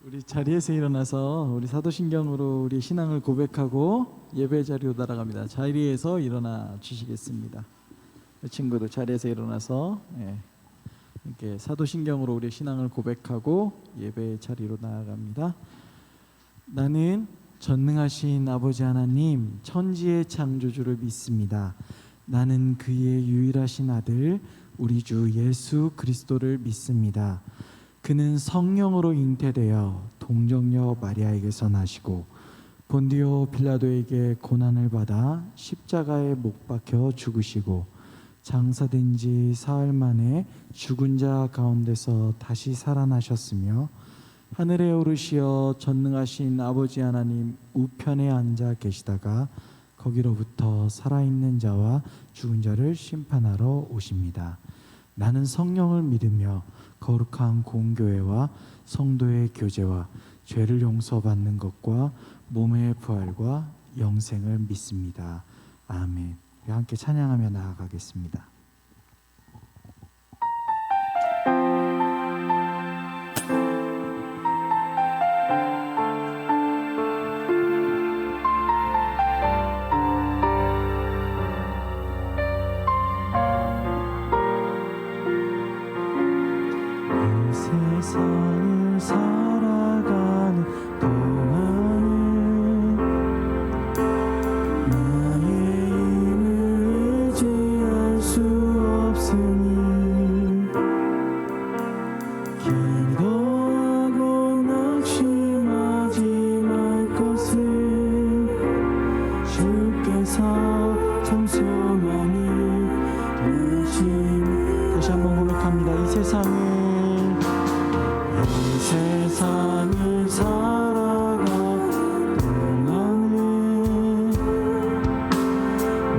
우리 자리에서 일어나서 우리 사도신경으로 우리 신앙을 고백하고 예배 자리로 날아갑니다. 자리에서 일어나 주시겠습니다. 친구들 자리에서 일어나서 이렇게 사도신경으로 우리 신앙을 고백하고 예배 자리로 나아갑니다. 나는 전능하신 아버지 하나님 천지의 창조주를 믿습니다. 나는 그의 유일하신 아들 우리 주 예수 그리스도를 믿습니다. 그는 성령으로 잉태되어 동정녀 마리아에게서 나시고 본디오 빌라도에게 고난을 받아 십자가에 못 박혀 죽으시고 장사된 지 사흘 만에 죽은 자 가운데서 다시 살아나셨으며 하늘에 오르시어 전능하신 아버지 하나님 우편에 앉아 계시다가 거기로부터 살아있는 자와 죽은 자를 심판하러 오십니다. 나는 성령을 믿으며 거룩한 공교회와 성도의 교제와 죄를 용서받는 것과 몸의 부활과 영생을 믿습니다. 아멘. 함께 찬양하며 나아가겠습니다. 세상을 살아가는 동안은 나의 힘을 의지할 수 없으니 기도하고 낙심하지 말 것을 주께서 참 소망이 되시니. 다시 한번 고백합니다. 이 세상을 살아가는 동안은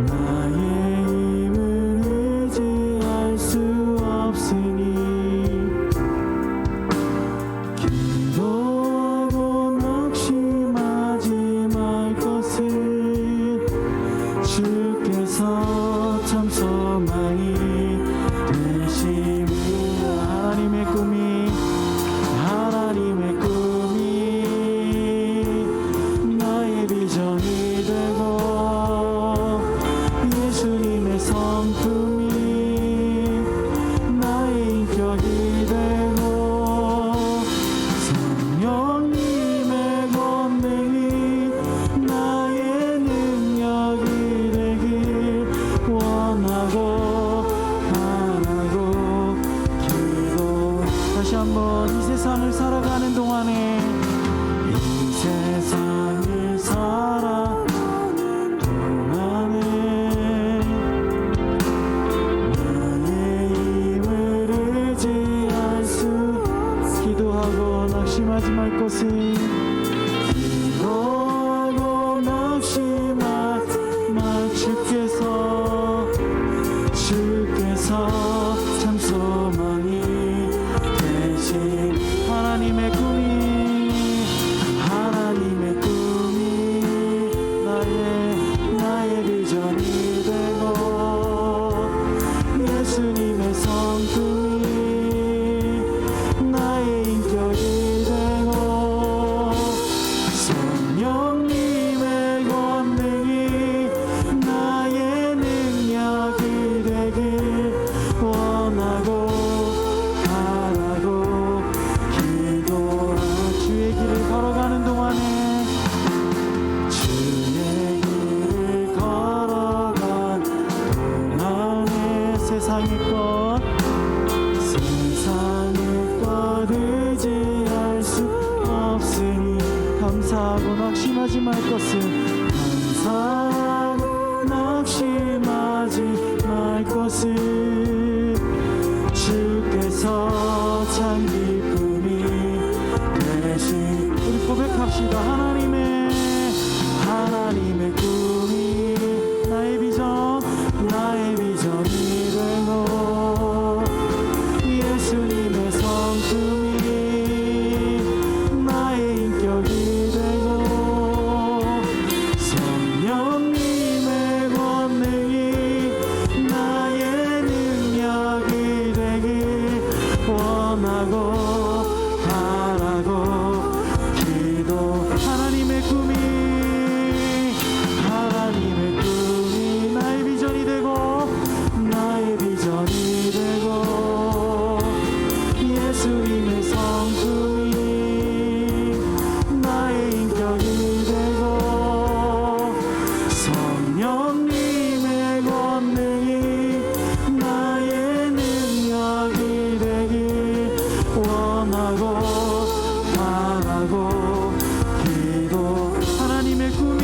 나의 힘을 의지할 수 없으니 기도하고 낙심하지 말 것을 주께서 참 소망이 되심이라. 하나님의 꿈이 나의 비전이 되고 예수님의 성품이 나의 인격이 되고 성령님의 권능이 나의 능력이 되길 원하고 바라고 기도. 다시 한번 이 세상을 살아가는 동안에 이 세상을 살아가는 동안에 나의 힘을 의지할 수 기도하고 낙심하지 말 것을 기도하고 낙심하지 말 주께서 참 소망이 되신 하나님의 꿈이 나의 비전이 되고 예수님의 성품이 나의 인격이 되고 성령님의 권능이 나의 능력이 되길 원하고 바라고 기도하. 주의 길을 걸어가는 동안에 주의 길을 걸어간 동안에 세상의 것 의지할 수 없으니 감사하고 낙심하지 말 것을 감사하고 낙심하지 말 것을 주께서 참 기쁨이 되신. 우리 고백합시다. 하나님의 꿈이 나의 비전이 되고 성령님의 권능이 나의 능력이 되길 원하고 바라고 기도. 하나님의 꿈이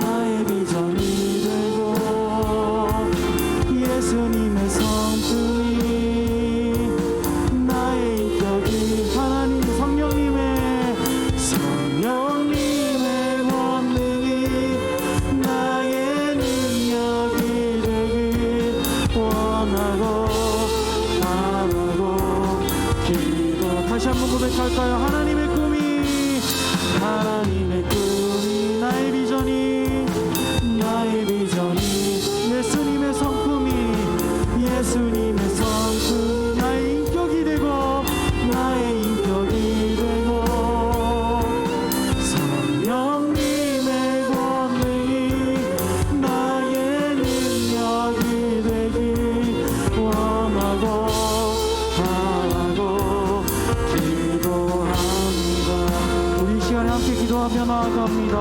나의 비전이 되고 예수님의 성품이 나의 인격이 하나님 성령님의 권능이 나의 능력이 되길 원하고 바라고 기도. 다시 한번 고백할까요? 하나님의 꿈이 나의 비전이 예수님의 성품이 나의 인격이 되고 성령님의 권능이 나의 능력이 되길 원하고 바라고 기도합니다. 우리 이 시간에 함께 기도하며 나아갑니다.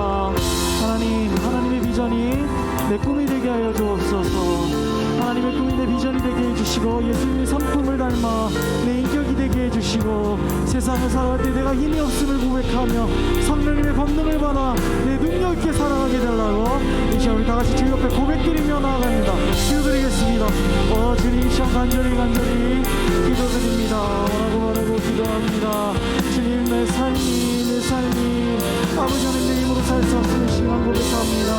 하나님의 비전이 내 꿈이 되게 하여 주옵소서. 하나님의 꿈이 내 비전이 되게 해주시고 예수님의 성품을 닮아 내 인격이 되게 해주시고 세상을 살아갈 때 내가 힘이 없음을 고백하며 성령님의 권능을 받아 내 능력 있게 살아가게 되려고 이 시간 우리 다같이 주 옆에 고백드리며 나아갑니다. 기도드리겠습니다. 주님, 이 시간 간절히 기도드립니다. 원하고 기도합니다. 주님, 내 삶이 아버지 하나님 내 힘으로 살 수 없으면 시간 고백합니다.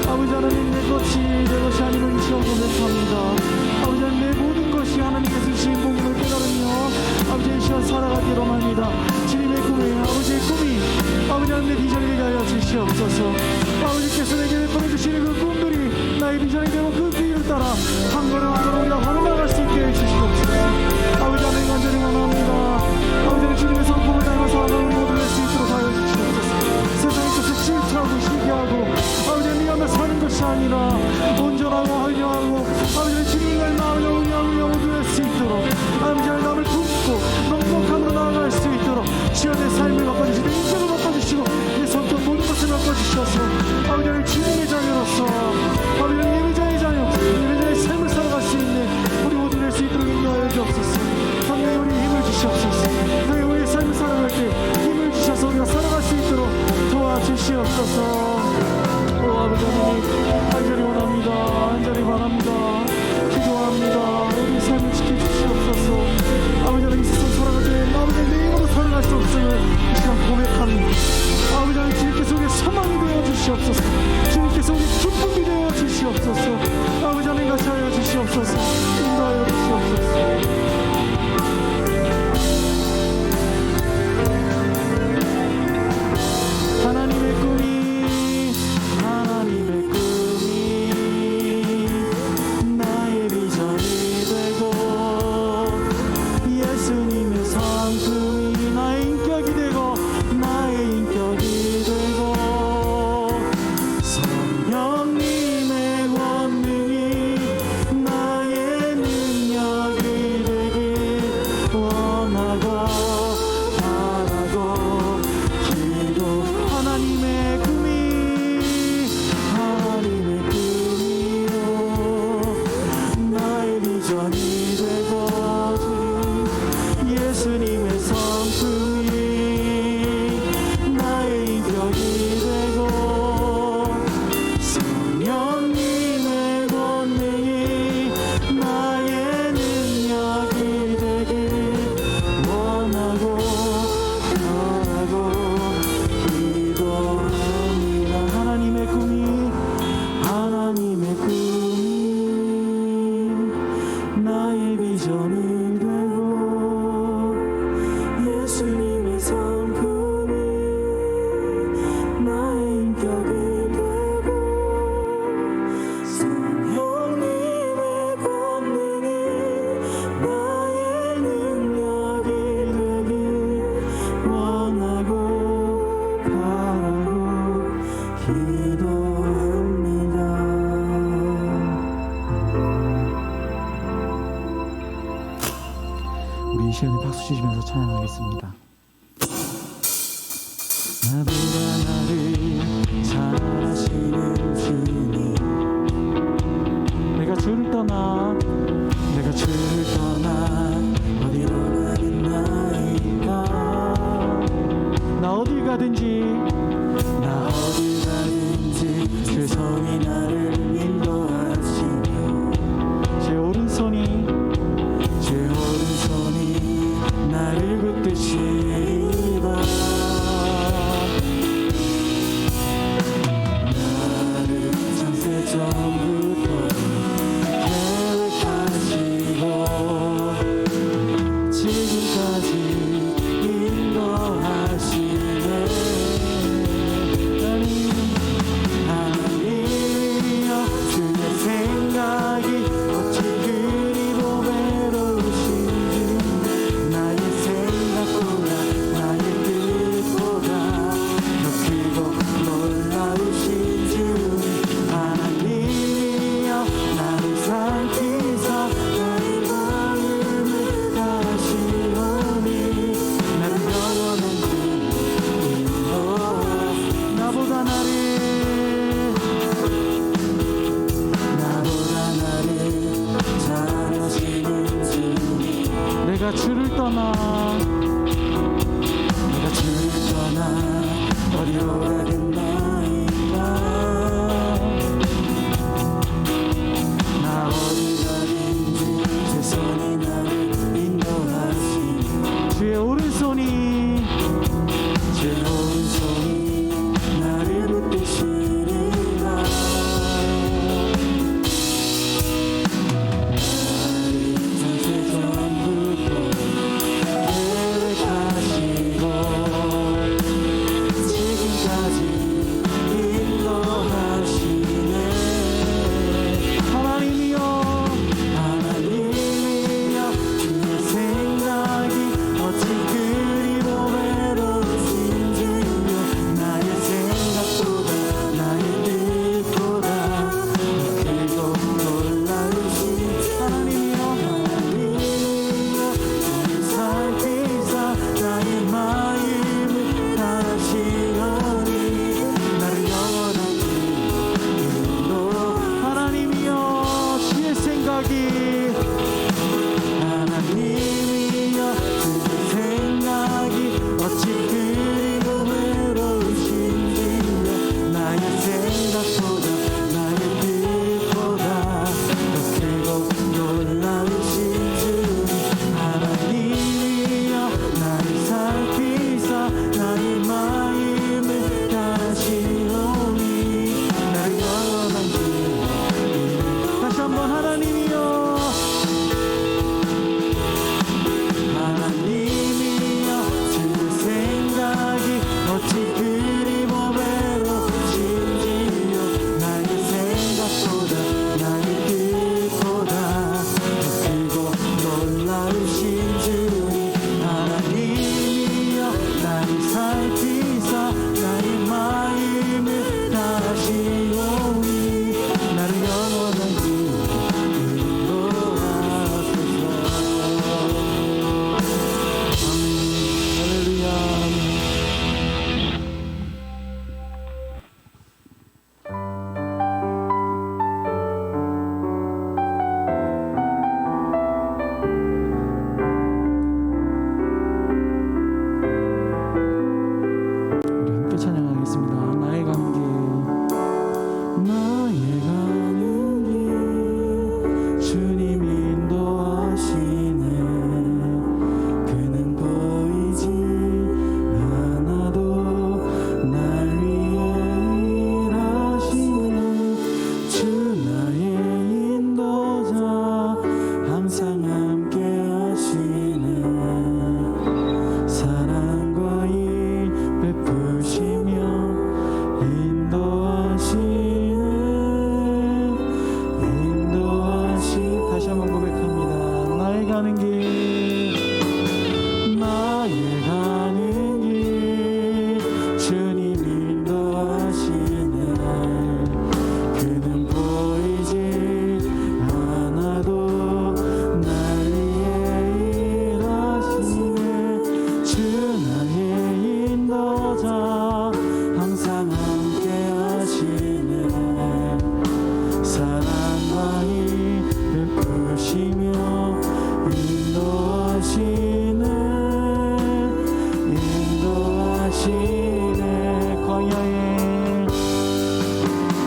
아버지 하나님 내 것이 아니면 이 시간 고백합니다. 아버지 하나님 내 모든 것이 하나님께서 주신 복음을 깨달으며 아버지 이 시간 살아가기로 합니다. 주님의 꿈이 아버지의 꿈이 아버지 하나님 내 비전이 되게 하여 주시옵소서. 아버지께서 내게 보내주시는 그 꿈들이 나의 비전이 되고 그 길을 따라 한 걸음 한 걸음 우리가 걸어나갈 수 있게 해주시옵소서. 아버지 하나님 간절히 원합니다. 아버지 하나님 주님의 성품을 닮아 살아가는 모든 수 있도록 하여 주시옵소서. 세상의 것을 질투하고 시기하고 아버지 미하며 사는 것이 아니라 온전하고 화려하고 아버지 주님을 닮아 영원하고 모두 할 수 있도록 아버지 남을 품고 넉넉함으로 나아갈 수 있도록 주여 내 삶을 바꿔주시고 내 인생을 바꿔주시고 내 성격 모든 것을 바꿔주셔서 아버지 주님의 자녀로서 아버지 예배자의 자녀 예배자의 삶을 살아갈 수 있는 우리 모두 될 수 있도록 인도하여 주옵소서. 성령님 우리 힘을 주시옵소서. 성령님 우리의 삶을 살아갈 때 힘을 주셔서 우리가 살아갈 수 있도록 도와주시옵소서. 아버지 하나님 간절히 원합니다. 간절히 바랍니다. 기도합니다. 우리 삶을 지켜주시옵소서. 아버지 하나님 이 세상 살아갈 때 아버지 내 힘으로 살아갈 수 없음을 이 시간 고백합니다. 아버지 하나님 주님께서 우리의 소망이 되어 주시옵소서. 주님께서 우리의 기쁨이 되어 주시옵소서. 아버지 하나님 같이 하여 주시옵소서. 인도하여 주시옵소서. 하나님의 꿈이 나의 비전이 되고 예수님의 성품이 나의 인격이 되고 성령님의 권능이 나의 능력이 되길 원하고 바라고 기도. 하나님의 꿈이요 나의 비전이 되고 예수님의 성품이 나의 인격이 되고 성령님의 권능이 나의 능력이 되길 원하고 바라고 기도합니다. 하나님의 꿈이 나의 비전이 되고 예수님의 성품이 나의 인격이 되고 성령님의 권능이 나의 능력이 되길 원하고 바라고 기도합니다. 우리 이 시간에 박수 치시면서 찬양하겠습니다. 나보다 나를 잘하시는 주님 내가 주를 떠나 어디로 가겠나이까 나 어딜 가든지 주 손이 나를 인도하시며 제 오른손이 나를 붙드시리라 나를 창세 전부터 계획하시고 지금까지 인도하시네 하나님이여 주의 생각이 어찌 그리 보배로우신지 나의 생각보다 나의 뜻보다 더 크고 놀라우신 주 하나님이여 나를 살피사 나의 마음을 다하시오니 나를 영원한 길로 인도하소서 나보다 나를 잘하시는 주님 내가 주를 떠나 어디로 가겠나이까 나 어디 가든지 제 손이 나를 인도하시니 주의 오른손이 나를 붙드시리라 창세 전부터 계획하시고 지금까지 인도하시네 하나님이여 주의 생각이 어찌 그리 보배로우신지요 나의 생각보다 나의 뜻보다 크고 놀라우신 하나님이여 주를 살피사 나의 마음을 다하시오니 나를 영원한 길로 하나님이여 주의 생각이 주의 생각이 어찌 그리 보배로우신지요 나의 생각보다 나의 뜻보다 더 크고 놀라우신 주님 하나님이여 나를 살피사 나의 마음을 다하시오니 나를 영원한 길로 다시 한번 하나님이여 주의 생각이 어찌 그리 보배로우신지요 나의 생각보다 나의 뜻보다 더 크고 놀라우신 주님 하나님이여 나를 살피사 나의 마음을 다하시오니 나를 영원한 길로 인도하소서 할렐루야 우리 함께 찬양하겠습니다. 나의 가는 길 주님 인도하시네 그는 보이지 않아도 날 위해 일하시네 주 나의 인도자 항상 함께 하시네 사랑과 일 베푸시며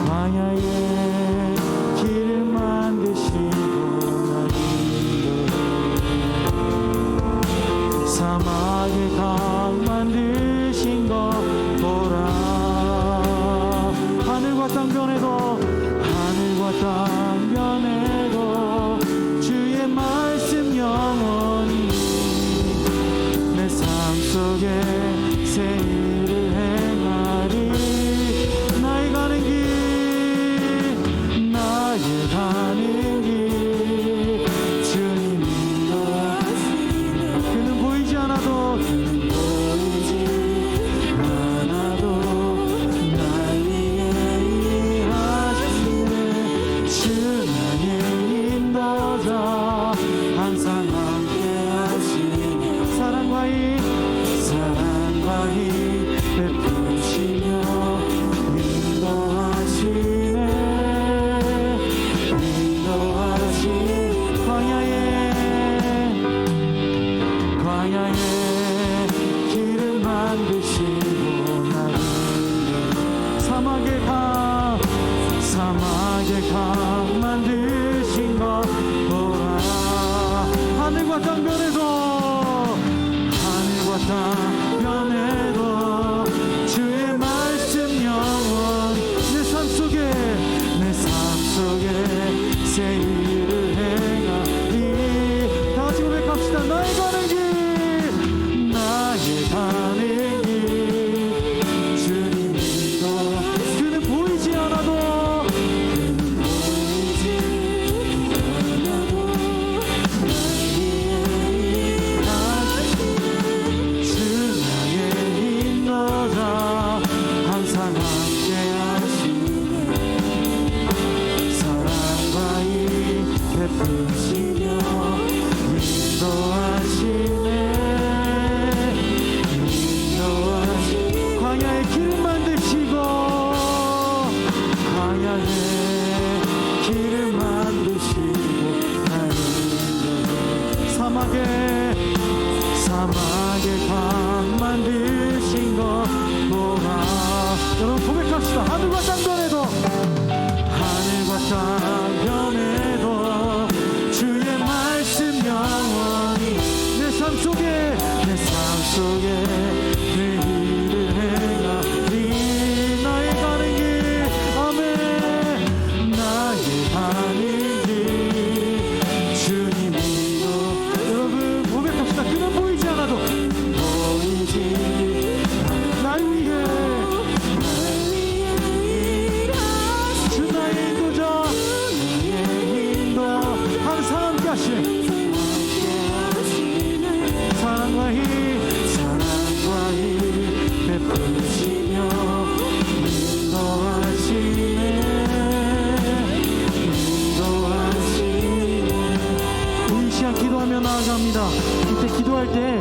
광야에 길을 만드시고 날 인도해 사막에 강 만드신 것 보라 하늘과 땅 변해도 주의 말씀 영원히 내 삶 속에 새 일을 행하리 나의 가는 길 주님 인도하시네 그는 보이지 않아도 날 위해 일하시네 주 나의 인도자 항상 함께 하시네 사랑과 힘 베푸시며 인도하시네 광야에 길을 만드시고 날 인도해 사막에 강 만드신 것 보라 하늘과 땅 변해도 주의 말씀 영원히 내 삶 속에 새 일을 행하리 다 같이 고백합시다 나의 가는 길 주님 인도 그는 보이지 않아도 주 나의 인도자 항상 함께 하시네 사랑과 힘 베푸시며 광야에 길을 만드시고 날 인도해 사막에 강 만드신 것 보라 여러분 고백합시다 하늘과 땅 변해도 주의 말씀 영원히 내 삶 속에 내 일을 행하리 나의 가는 길 아멘 나의 가는 길 주님 인도 여러분 고백합시다 그는 보이지 않아도 날 위해 주 나의 인도자 항상 함께 하시네 사랑과 힘 베푸시며 인도하시네 이 시간 기도하며 나아갑니다 이때 기도할 때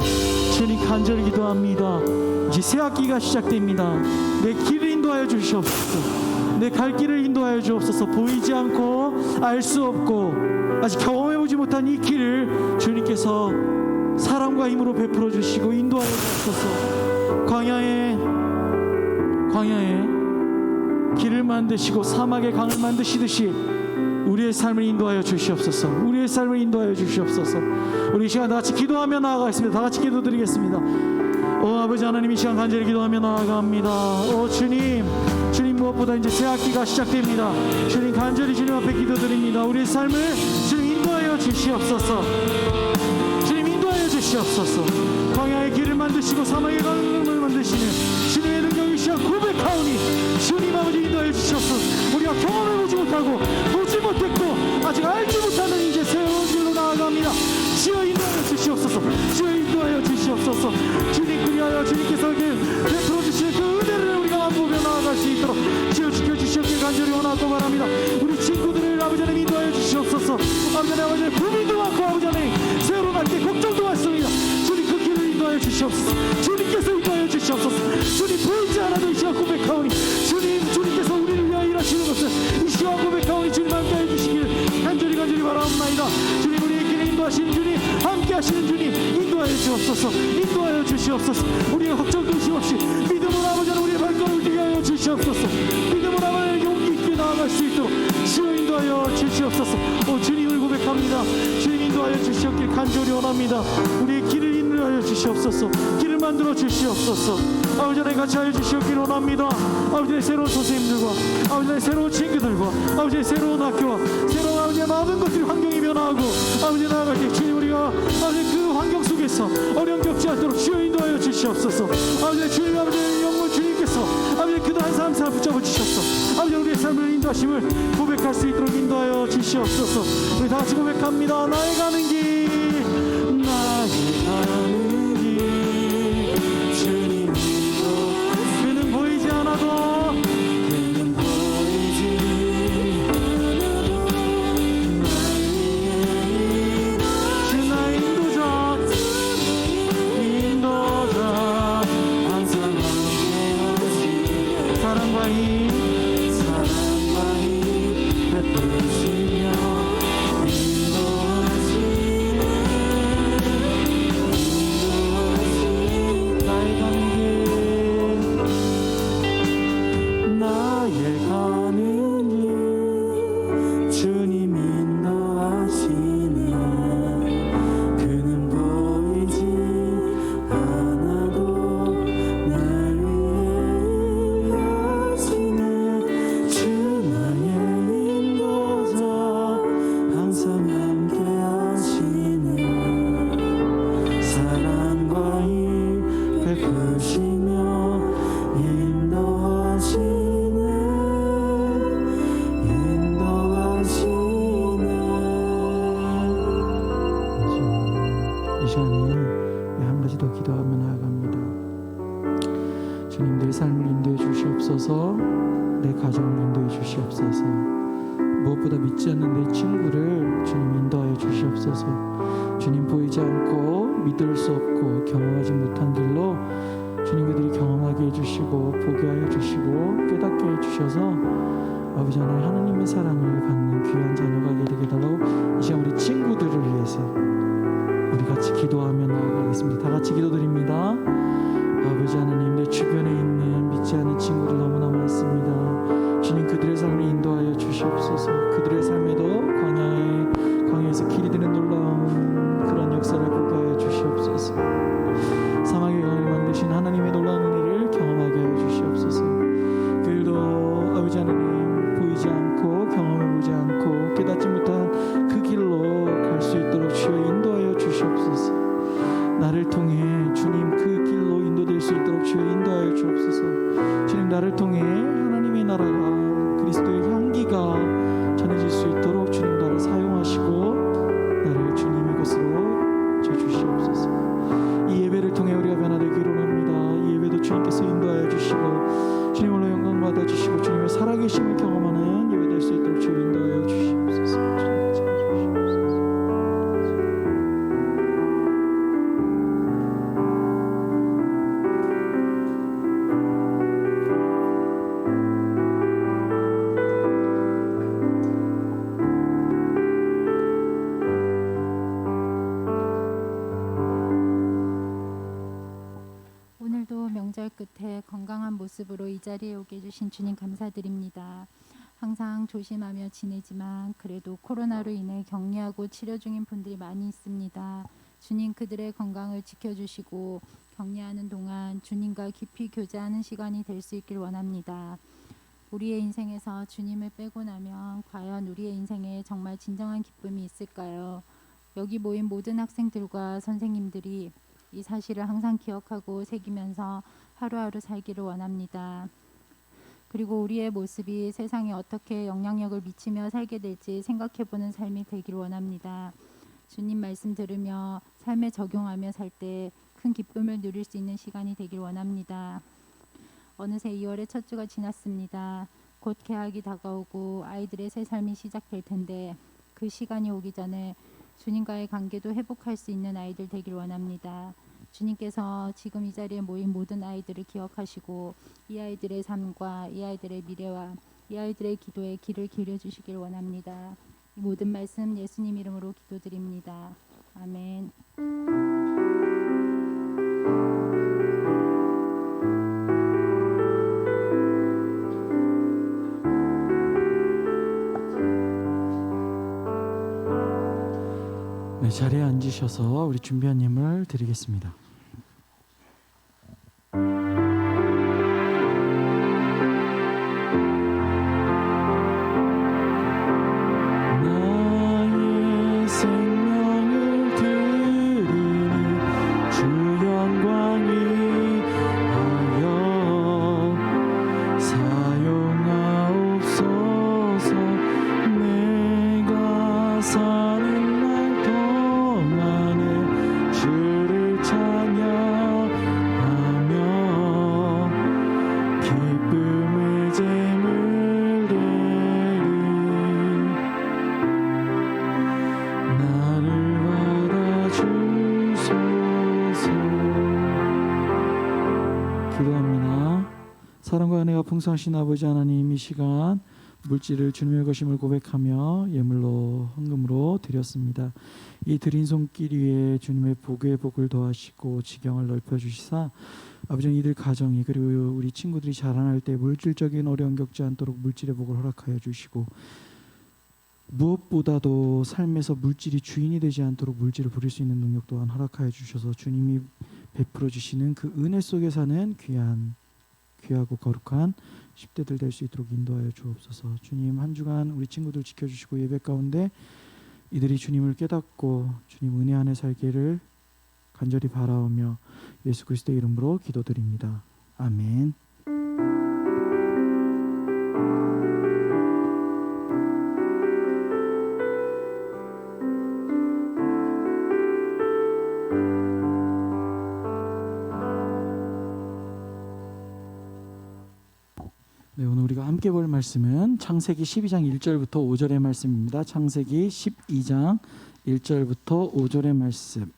주님 간절히 기도합니다 이제 새 학기가 시작됩니다 내 길을 인도하여 주시옵소서 내 갈 길을 인도하여 주옵소서 보이지 않고 알 수 없고 아직 경험해보지 못한 이 길을 주님께서 사랑과 힘으로 베풀어 주시고 인도하여 주옵소서 광야에 길을 만드시고 사막에 강을 만드시듯이 우리의 삶을 인도하여 주시옵소서 우리 이 시간 다같이 기도하며 나아가겠습니다 다같이 기도드리겠습니다 아버지 하나님 이 시간 간절히 기도하며 나아갑니다 주님 무엇보다 이제 새 학기가 시작됩니다 주님 간절히 주님 앞에 기도드립니다 우리의 삶을 주님 인도하여 주시옵소서 광야의 길을 만드시고 사막의 강을 만드시는 주님의 능력이 이 시간 고백하오니 주님 아버지 인도하여 주시옵소서 우리가 경험해보지 못하고 보지 못했고 아직 알지 못하는 이제 새로운 길로 나아갑니다 주여 인도하여 주시옵소서 주님 그리하여 주님께서 베풀어 주시는 그 은혜를 우리가 맛보며 나아갈 수 있도록 주여 지켜주시옵길 간절히 원하고 바랍니다 우리 친구들을 아버지 하나님 인도하여 주시옵소서 아버지 하나님 고민도 많고 아버지 하나님 새로 갈 때 걱정도 많습니다 주님 그 길을 인도하여 주시옵소서 주님께서 인도하여 주시옵소서 주님 보이지 않아도 이 시간 고백하오니 주님께서 우리를 위하여 일하시는 것을 이 시간 고백하오니 주님 함께해 주시길 간절히 바라옵나이다 주님 우리의 길을 인도하시는 주님 함께하시는 주님 인도하여 주시옵소서 우리가 걱정 근심 없이 믿음으로 아버지 하나님 우리의 발걸음을 뛰게 인도하여 주시옵소서. 주님을 고백합니다. 주님 인도하여 주시옵길 간절히 원합니다. 우리의 길을 인도하여 주시옵소서. 길을 만들어 주시옵소서. 아버지 하나님 같이 하여 주시옵길 원합니다. 아버지의 새로운 선생님들과 아버지의 새로운 친구들과 아버지의 새로운 학교와 새로운 아버지의 많은 것들이 환경이 변화하고 아버지 나아갈 때 주님 우리가 아버지 그 환경 속에서 어려움 겪지 않도록 주여 인도하여 주시옵소서. 아버지 주님 아버지의 영광 주님께서 아버지 그도 한 사람 사람 붙잡아 주셨어. 아버지 우리의 삶을 인도하심을 고백할 수 있도록 인도하여 주시옵소서. 우리 다 같이 고백합니다. 나의 가는 길 나의 가는 길 주님 인도 그는 보이지 않아도 그는 보이지 주 나의 인도자 인도자 항상 함께하시 사랑과 힘 베푸시며 나의 가는 길 주님 인도하시네 그는 보이지 않아도 날 위해 하시네 주 나의 인도자 항상 함께 하시네 사랑과 힘 베푸시며 인도하시네 이 시간에 한 가지 더 기도하며 나아갑니다. 주님 내 삶을 인도해 주시옵소서. 내 가정을 인도해 주시옵소서. 무엇보다 믿지 않는 내 친구를 주님 인도하여 주시옵소서. 주님 보이지 않고 믿을 수 없고 경험하지 못한 길로 주님 그들이 경험하게 해주시고 보게 하여 주시고 깨닫게 해주셔서 아버지 하나님의 사랑을 받는 귀한 자녀가 되게 해달라고 이 시간 우리 친구들을 위해서 우리 같이 기도하며 나아가겠습니다. 다 같이 기도드립니다. 아버지 하나님 내 주변에 있는 믿지 않는 친구들 너무나 많습니다. 주님 그들의 삶을 인도하여 주시옵소서. 그들의 삶에도 광야에서 길이 되는 놀라운 그런 역사를 보게 하여 주시옵소서. 사막의 강을 만드신 하나님의 놀라운 은혜를 경험하게 하여 주시옵소서. 그들도 아버지 하나님 보이지 않고 경험해보지 않고 깨닫지 못한 그 길로 갈 수 있도록 주여 인도하여 주시옵소서. 나를 통해 주님 그 길로 인도될 수 있도록 주여 인도하여 주옵소서. 주님 나를 통해 하나님의 나라가 그리스도의 향기가 전해질 수 있도록 주님 나를 사용하시고 나를 주님의 것으로 주시옵소서. 이 예배를 통해 우리가 변화되기를 원합니다. 이 예배도 주님께서 인도하여 주시고 주님으로 영광 받아주시고 주님의 살아계심을 경험하는 예배 될 수 있도록 주여 인도하여 주시옵소서. 오늘도 명절 끝에 건강한 모습으로 이 자리에 오게 해주신 주님 감사드립니다. 항상 조심하며 지내지만 그래도 코로나로 인해 격리하고 치료 중인 분들이 많이 있습니다. 주님 그들의 건강을 지켜주시고 격리하는 동안 주님과 깊이 교제하는 시간이 될 수 있길 원합니다. 우리의 인생에서 주님을 빼고 나면 과연 우리의 인생에 정말 진정한 기쁨이 있을까요? 여기 모인 모든 학생들과 선생님들이 이 사실을 항상 기억하고 새기면서 하루하루 살기를 원합니다. 그리고 우리의 모습이 세상에 어떻게 영향력을 미치며 살게 될지 생각해보는 삶이 되기를 원합니다. 주님 말씀 들으며 삶에 적용하며 살 때 큰 기쁨을 누릴 수 있는 시간이 되길 원합니다. 어느새 2월의 첫 주가 지났습니다. 곧 개학이 다가오고 아이들의 새 삶이 시작될 텐데 그 시간이 오기 전에 주님과의 관계도 회복할 수 있는 아이들 되길 원합니다. 주님께서 지금 이 자리에 모인 모든 아이들을 기억하시고 이 아이들의 삶과 이 아이들의 미래와 이 아이들의 기도에 귀를 기울여 주시길 원합니다. 이 모든 말씀 예수님 이름으로 기도드립니다. 아멘. 네, 자리에 앉으셔서 우리 준비한 예물 드리겠습니다. 나의 생명을 드리니 주 영광이 하여 사용하옵소서. 내가 사는 날 동안에 주를 찬양하며 기쁨의 제물 드리 나를 받아주소서. 기도합니다. 사랑과 은혜가 풍성하신 아버지 하나님, 이 시간 물질을 주님의 것임을 고백하며 예물로 헌금으로 드렸습니다. 이 드린 손길 위에 주님의 복의 복을 더하시고 지경을 넓혀주시사 아버지 이들 가정이 그리고 우리 친구들이 자라날 때 물질적인 어려움 겪지 않도록 물질의 복을 허락하여 주시고 무엇보다도 삶에서 물질이 주인이 되지 않도록 물질을 부릴 수 있는 능력 또한 허락하여 주셔서 주님이 베풀어 주시는 그 은혜 속에 사는 귀하고 거룩한 10대들 될 수 있도록 인도하여 주옵소서. 주님, 한 주간 우리 친구들 지켜주시고 예배 가운데 이들이 주님을 깨닫고 주님 은혜 안에 살기를 간절히 바라오며 예수 그리스도의 이름으로 기도드립니다. 아멘. 네, 오늘 우리가 함께 볼 말씀은 창세기 12장 1절부터 5절의 말씀입니다. 창세기 12장 1절부터 5절의 말씀.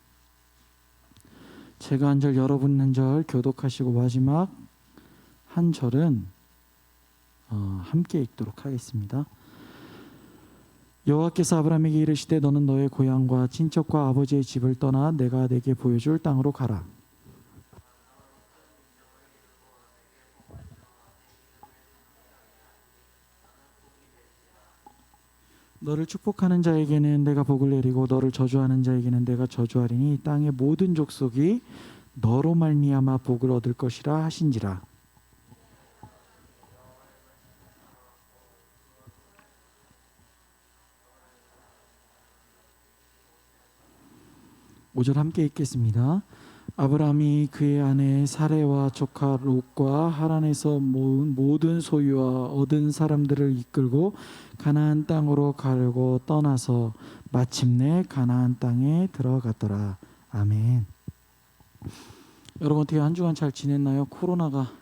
제가 한 절, 여러분 한 절 교독하시고 마지막 한 절은 함께 읽도록 하겠습니다. 여호와께서 아브라함에게 이르시되 너는 너의 고향과 친척과 아버지의 집을 떠나 내가 내게 보여줄 땅으로 가라. 너를 축복하는 자에게는 내가 복을 내리고 너를 저주하는 자에게는 내가 저주하리니 땅의 모든 족속이 너로 말미암아 복을 얻을 것이라 하신지라. 오절 함께 읽겠습니다. 아브라함이 그의 아내 사레와 조카 롯과 하란에서 모은 모든 소유와 얻은 사람들을 이끌고 가나안 땅으로 가려고 떠나서 마침내 가나안 땅에 들어갔더라. 아멘. 여러분 어떻게 한 주간 잘 지냈나요? 코로나가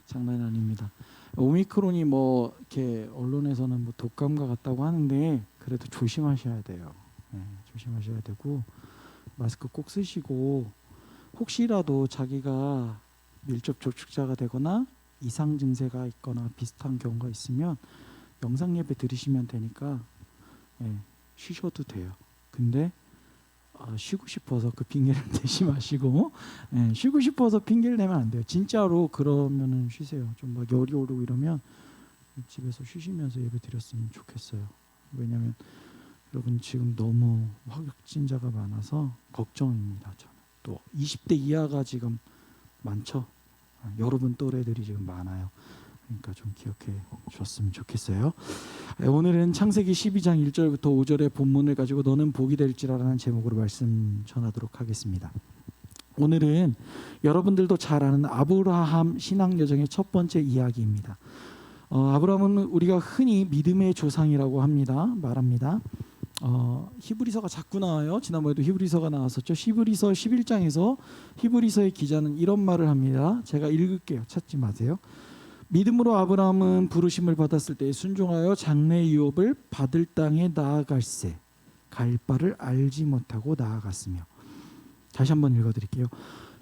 장난이 아닙니다. 오미크론이 뭐 이렇게 언론에서는 뭐 독감과 같다고 하는데 그래도 조심하셔야 돼요. 네, 조심하셔야 되고 마스크 꼭 쓰시고 혹시라도 자기가 밀접 접촉자가 되거나 이상 증세가 있거나 비슷한 경우가 있으면 영상 예배 드리시면 되니까 쉬셔도 돼요. 근데 쉬고 싶어서 그 핑계를 대지 마시고 쉬고 싶어서 핑계를 대면 안 돼요. 진짜로 그러면은 쉬세요. 좀 막 열이 오르고 이러면 집에서 쉬시면서 예배 드렸으면 좋겠어요. 왜냐하면 여러분 지금 너무 확진자가 많아서 걱정입니다. 저는 또 20대 이하가 지금 많죠. 여러분 또래들이 지금 많아요. 그러니까 좀 기억해 주셨으면 좋겠어요. 오늘은 창세기 12장 1절부터 5절의 본문을 가지고 너는 복이 될지라라는 제목으로 말씀 전하도록 하겠습니다. 오늘은 여러분들도 잘 아는 아브라함 신앙 여정의 첫 번째 이야기입니다. 아브라함은 우리가 흔히 믿음의 조상이라고 말합니다. 히브리서가 자꾸 나와요. 지난번에도 히브리서가 나왔었죠. 히브리서 11장에서 히브리서의 기자는 이런 말을 합니다. 제가 읽을게요. 찾지 마세요. 믿음으로 아브라함은 부르심을 받았을 때 순종하여 장래 유업을 받을 땅에 나아갈새 갈 바를 알지 못하고 나아갔으며. 다시 한번 읽어드릴게요.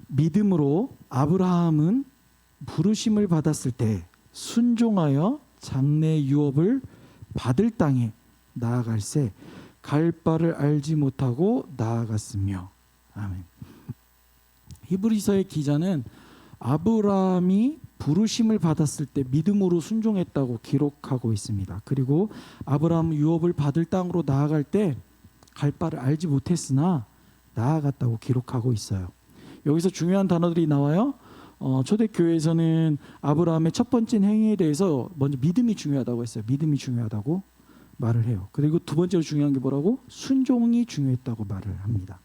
믿음으로 아브라함은 부르심을 받았을 때 순종하여 장래 유업을 받을 땅에 나아갈새 갈 바를 알지 못하고 나아갔으며. 아멘. 히브리서의 기자는 아브라함이 부르심을 받았을 때 믿음으로 순종했다고 기록하고 있습니다. 그리고 아브라함 유업을 받을 땅으로 나아갈 때 갈 바를 알지 못했으나 나아갔다고 기록하고 있어요. 여기서 중요한 단어들이 나와요. 초대교회에서는 아브라함의 첫 번째 행위에 대해서 먼저 믿음이 중요하다고 했어요. 믿음이 중요하다고 말을 해요. 그리고 두 번째로 중요한 게 뭐라고? 순종이 중요했다고 말을 합니다.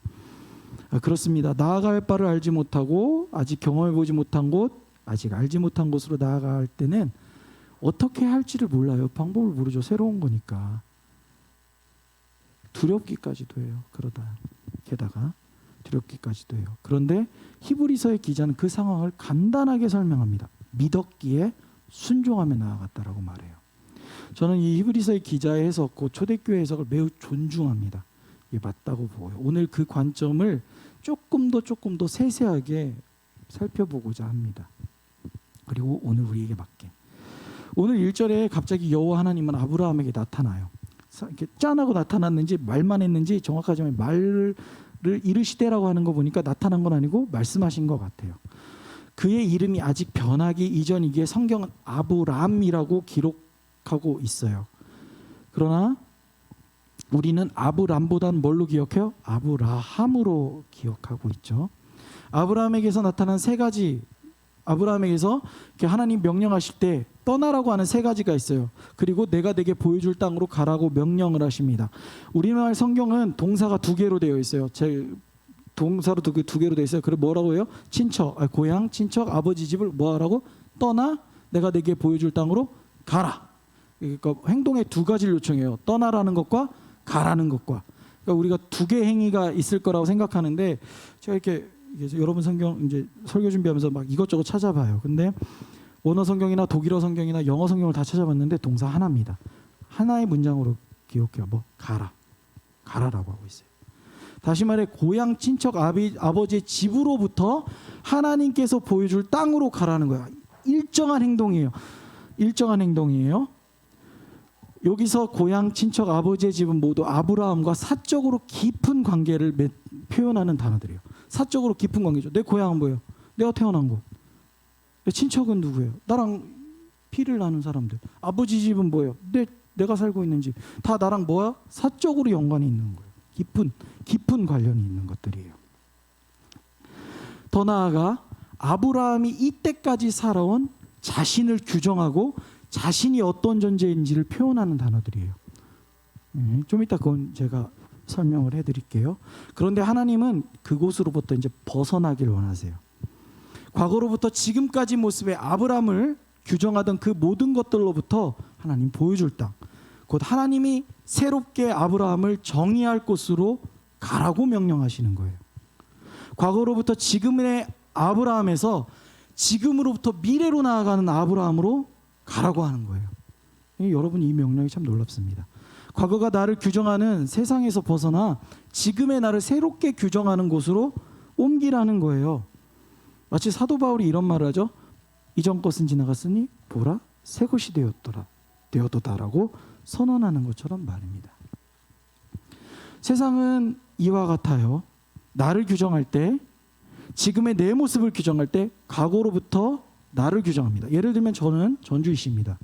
그렇습니다. 나아갈 바를 알지 못하고 아직 경험해 보지 못한 곳, 아직 알지 못한 곳으로 나아갈 때는 어떻게 할지를 몰라요. 방법을 모르죠. 새로운 거니까. 두렵기까지도 해요. 그러다 게다가 두렵기까지도 해요. 그런데 히브리서의 기자는 그 상황을 간단하게 설명합니다. 믿었기에 순종하며 나아갔다라고 말해요. 저는 이 히브리서의 기자의 해석, 그 초대교회 해석을 매우 존중합니다. 이게 맞다고 보고요. 오늘 그 관점을 조금 더 세세하게 살펴보고자 합니다. 그리고 오늘 우리에게 맞게. 오늘 1절에 갑자기 여호와 하나님은 아브라함에게 나타나요. 이렇게 짠하고 나타났는지 말만 했는지 정확하지만 말을 이르시되라고 하는 거 보니까 나타난 건 아니고 말씀하신 것 같아요. 그의 이름이 아직 변하기 이전이기에 성경은 아브람이라고 기록하고 있어요. 그러나 우리는 아브람보다는 뭘로 기억해요? 아브라함으로 기억하고 있죠. 아브라함에게서 나타난 세 가지, 아브라함에게서 하나님 명령하실 때 떠나라고 하는 세 가지가 있어요. 그리고 내가 내게 보여줄 땅으로 가라고 명령을 하십니다. 우리말 성경은 동사가 두 개로 되어 있어요. 동사로 두 개로 되어 있어요. 그래 뭐라고 해요? 고향, 친척, 아버지 집을 뭐하라고? 떠나 내가 내게 보여줄 땅으로 가라. 그러니까 행동의 두 가지를 요청해요. 떠나라는 것과 가라는 것과. 그러니까 우리가 두 개 행위가 있을 거라고 생각하는데 제가 이렇게 여러분 성경 이제 설교 준비하면서 막 이것저것 찾아봐요. 근데 원어 성경이나 독일어 성경이나 영어 성경을 다 찾아봤는데 동사 하나입니다. 하나의 문장으로 기억해요. 뭐 가라라고 하고 있어요. 다시 말해 고향, 친척, 아버지의 집으로부터 하나님께서 보여줄 땅으로 가라는 거야. 일정한 행동이에요. 일정한 행동이에요. 여기서 고향, 친척, 아버지의 집은 모두 아브라함과 사적으로 깊은 관계를 표현하는 단어들이에요. 사적으로 깊은 관계죠. 내 고향은 뭐예요? 내가 태어난 곳. 내 친척은 누구예요? 나랑 피를 나눈 사람들. 아버지 집은 뭐예요? 내가 살고 있는 집. 다 나랑 뭐야? 사적으로 연관이 있는 거예요. 깊은 관련이 있는 것들이에요. 더 나아가 아브라함이 이때까지 살아온 자신을 규정하고 자신이 어떤 존재인지를 표현하는 단어들이에요. 좀 이따 그건 제가 설명을 해드릴게요. 그런데 하나님은 그곳으로부터 이제 벗어나길 원하세요. 과거로부터 지금까지 모습의 아브라함을 규정하던 그 모든 것들로부터 하나님 보여줄 땅, 곧 하나님이 새롭게 아브라함을 정의할 곳으로 가라고 명령하시는 거예요. 과거로부터 지금의 아브라함에서 지금으로부터 미래로 나아가는 아브라함으로 가라고 하는 거예요. 여러분 이 명령이 참 놀랍습니다. 과거가 나를 규정하는 세상에서 벗어나 지금의 나를 새롭게 규정하는 곳으로 옮기라는 거예요. 마치 사도 바울이 이런 말을 하죠. 이전 것은 지나갔으니 보라 새 것이 되었도다라고 선언하는 것처럼 말입니다. 세상은 이와 같아요. 나를 규정할 때, 지금의 내 모습을 규정할 때 과거로부터 나를 규정합니다. 예를 들면 저는 전주이시입니다.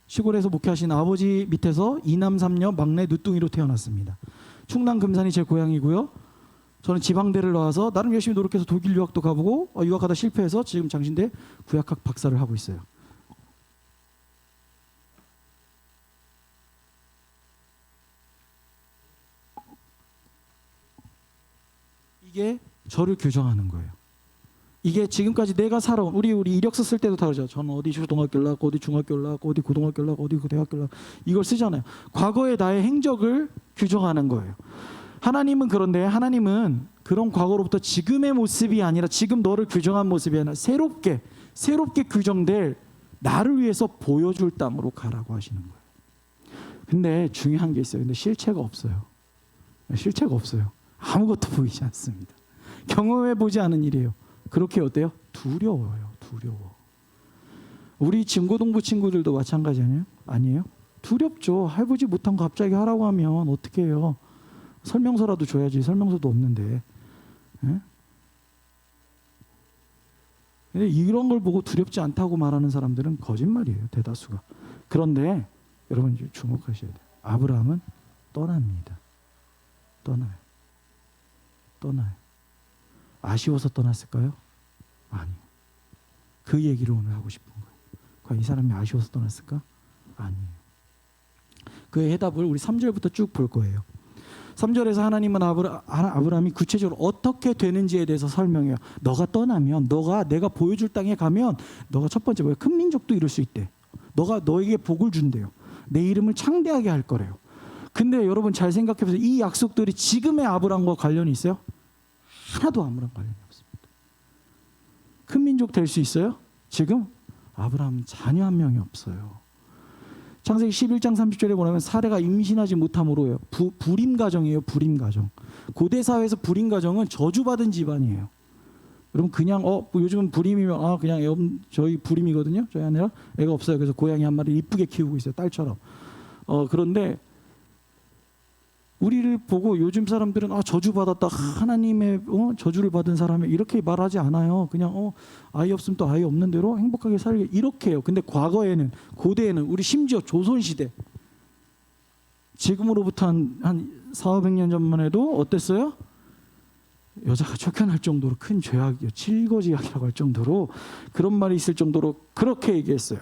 시골에서 목회하신 아버지 밑에서 2남 3녀 막내 늦둥이로 태어났습니다. 충남 금산이 제 고향이고요. 저는 지방대를 나와서 나름 열심히 노력해서 독일 유학도 가보고 유학하다 실패해서 지금 장신대 구약학 박사를 하고 있어요. 이게 저를 규정하는 거예요. 이게 지금까지 내가 살아온 우리 이력서 쓸 때도 다 그러죠. 저는 어디 초등학교를 나왔고 어디 중학교를 나왔고 어디 고등학교를 나왔고 어디 대학교를 나왔고 이걸 쓰잖아요. 과거의 나의 행적을 규정하는 거예요. 하나님은 그런데 하나님은 그런 과거로부터 지금의 모습이 아니라 지금 너를 규정한 모습이 아니라 새롭게 규정될 나를 위해서 보여줄 땅으로 가라고 하시는 거예요. 근데 중요한 게 있어요. 근데 실체가 없어요. 실체가 없어요. 아무것도 보이지 않습니다. 경험해 보지 않은 일이에요. 그렇게 어때요? 두려워요. 두려워. 우리 중고등부 친구들도 마찬가지 아니에요? 두렵죠. 해보지 못한 거 갑자기 하라고 하면 어떻게 해요? 설명서라도 줘야지. 설명서도 없는데. 예? 근데 이런 걸 보고 두렵지 않다고 말하는 사람들은 거짓말이에요. 대다수가. 그런데 여러분 주목하셔야 돼요. 아브라함은 떠납니다. 떠나요. 아쉬워서 떠났을까요? 아니요. 그 얘기를 오늘 하고 싶은 거예요. 과연 이 사람이 아쉬워서 떠났을까? 아니에요. 그의 해답을 우리 3절부터 쭉 볼 거예요. 3절에서 하나님은 아브라함이 구체적으로 어떻게 되는지에 대해서 설명해요. 너가 떠나면, 내가 보여줄 땅에 가면 너가 첫 번째 뭐예요? 큰 민족도 이룰 수 있대. 너에게 복을 준대요. 내 이름을 창대하게 할 거래요. 근데 여러분 잘 생각해보세요. 이 약속들이 지금의 아브라함과 관련이 있어요? 하나도 아무런 관련이 없습니다. 큰 민족 될 수 있어요? 지금 아브라함은 자녀 한 명이 없어요. 창세기 11장 30절에 보면 사례가 임신하지 못함으로요. 불임 가정이에요. 불임 가정. 고대 사회에서 불임 가정은 저주받은 집안이에요. 여러분 그냥 뭐 요즘은 불임이면 그냥 저희 불임이거든요. 저희 아내가 애가 없어요. 그래서 고양이 한 마리 이쁘게 키우고 있어요. 딸처럼. 그런데 우리를 보고 요즘 사람들은 저주받았다. 하나님의 저주를 받은 사람이 이렇게 말하지 않아요. 그냥 아이 없으면 또 아이 없는 대로 행복하게 살게 이렇게 해요. 근데 과거에는 고대에는 우리 심지어 조선시대 지금으로부터 한 400~500년 전만 해도 어땠어요? 여자가 쫓겨날 정도로 큰 죄악이요. 칠거지약이라고 할 정도로 그런 말이 있을 정도로 그렇게 얘기했어요.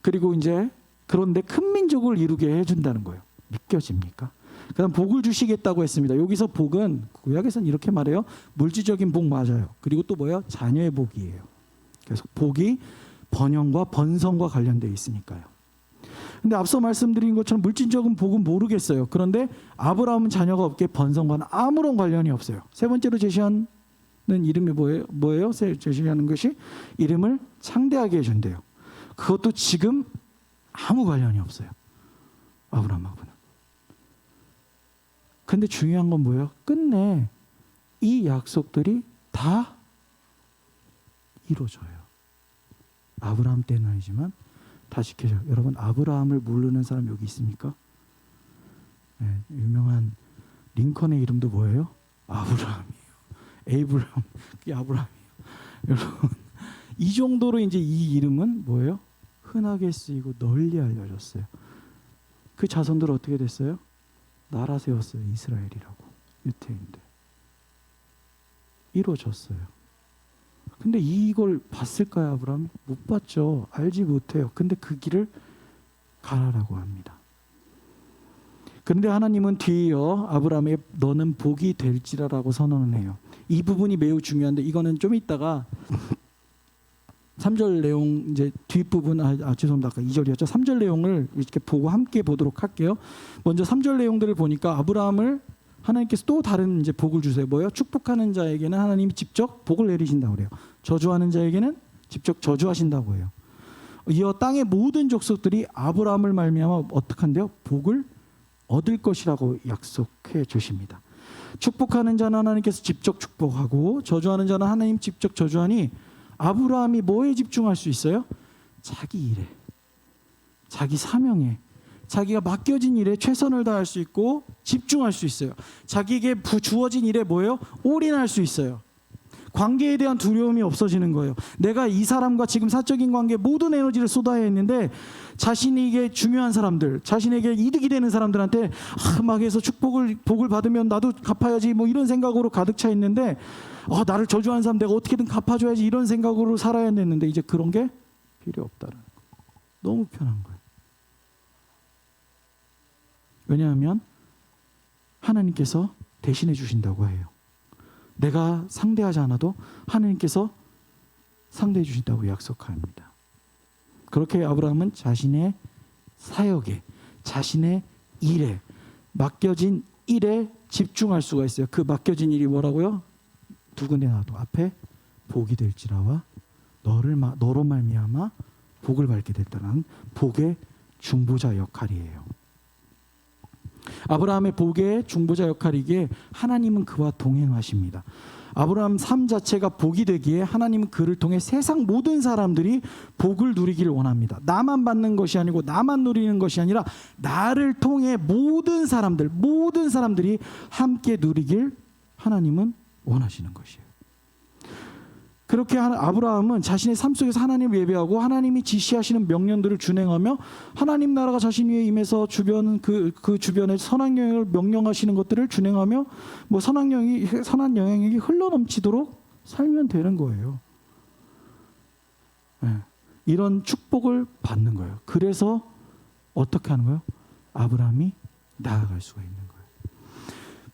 그리고 이제 그런데 큰 민족을 이루게 해준다는 거예요. 믿겨집니까? 그다음 복을 주시겠다고 했습니다. 여기서 복은 구약에서는 이렇게 말해요. 물질적인 복 맞아요. 그리고 또 뭐예요? 자녀의 복이에요. 그래서 복이 번영과 번성과 관련되어 있으니까요. 근데 앞서 말씀드린 것처럼 물질적인 복은 모르겠어요. 그런데 아브라함은 자녀가 없게 번성과는 아무런 관련이 없어요. 세 번째로 제시하는 이름이 뭐예요? 제시하는 것이 이름을 창대하게 해준대요. 그것도 지금 아무 관련이 없어요. 아브라함하고는. 근데 중요한 건 뭐예요? 끝내 이 약속들이 다 이루어져요. 아브라함 때는 아니지만 다 지켜져요. 여러분 아브라함을 모르는 사람 여기 있습니까? 네, 유명한 링컨의 이름도 뭐예요? 아브라함이에요. 에이브람, 그게 아브라함이에요. 여러분 이 정도로 이제 이 이름은 뭐예요? 흔하게 쓰이고 널리 알려졌어요. 그 자손들 어떻게 됐어요? 나라 세웠어요. 이스라엘이라고. 유태인들. 이루어졌어요. 근데 이걸 봤을까요, 아브라함? 못 봤죠. 알지 못해요. 근데 그 길을 가라라고 합니다. 그런데 하나님은 뒤이어 아브라함에게 너는 복이 될지라라고 선언을 해요. 이 부분이 매우 중요한데 이거는 좀 이따가 3절 내용 이제 뒷부분 죄송합니다. 아까 2절이었죠. 3절 내용을 이렇게 보고 함께 보도록 할게요. 먼저 3절 내용들을 보니까 아브라함을 하나님께서 또 다른 이제 복을 주세요. 뭐예요? 축복하는 자에게는 하나님이 직접 복을 내리신다고 그래요. 저주하는 자에게는 직접 저주하신다고 해요. 이어 땅의 모든 족속들이 아브라함을 말미암아 어떻게 한대요? 복을 얻을 것이라고 약속해 주십니다. 축복하는 자는 하나님께서 직접 축복하고 저주하는 자는 하나님 직접 저주하니 아브라함이 뭐에 집중할 수 있어요? 자기 일에, 자기 사명에, 자기가 맡겨진 일에 최선을 다할 수 있고 집중할 수 있어요. 자기에게 주어진 일에 뭐예요? 올인할 수 있어요. 관계에 대한 두려움이 없어지는 거예요. 내가 이 사람과 지금 사적인 관계에 모든 에너지를 쏟아야 했는데 자신에게 중요한 사람들, 자신에게 이득이 되는 사람들한테 막 해서 복을 받으면 나도 갚아야지 뭐 이런 생각으로 가득 차 있는데 나를 저주한 사람 내가 어떻게든 갚아줘야지 이런 생각으로 살아야 했는데 이제 그런 게 필요 없다는 거. 너무 편한 거예요. 왜냐하면 하나님께서 대신해 주신다고 해요. 내가 상대하지 않아도 하나님께서 상대해 주신다고 약속합니다. 그렇게 아브라함은 자신의 사역에, 자신의 일에, 맡겨진 일에 집중할 수가 있어요. 그 맡겨진 일이 뭐라고요? 누구네 나도 앞에 복이 될지라와 너로 말미암아 복을 받게 됐다는 복의 중보자 역할이에요. 아브라함의 복의 중보자 역할이기에 하나님은 그와 동행하십니다. 아브라함 삶 자체가 복이 되기에 하나님은 그를 통해 세상 모든 사람들이 복을 누리기를 원합니다. 나만 받는 것이 아니고 나만 누리는 것이 아니라 나를 통해 모든 사람들이 함께 누리길 하나님은 원하시는 것이에요. 그렇게 아브라함은 자신의 삶 속에서 하나님을 예배하고 하나님이 지시하시는 명령들을 준행하며 하나님 나라가 자신 위에 임해서 주변 그 주변에 선한 영향을 명령하시는 것들을 준행하며 뭐 선한 영향력이 흘러넘치도록 살면 되는 거예요. 네. 이런 축복을 받는 거예요. 그래서 어떻게 하는 거예요? 아브라함이 나아갈 수가 있는 거예요.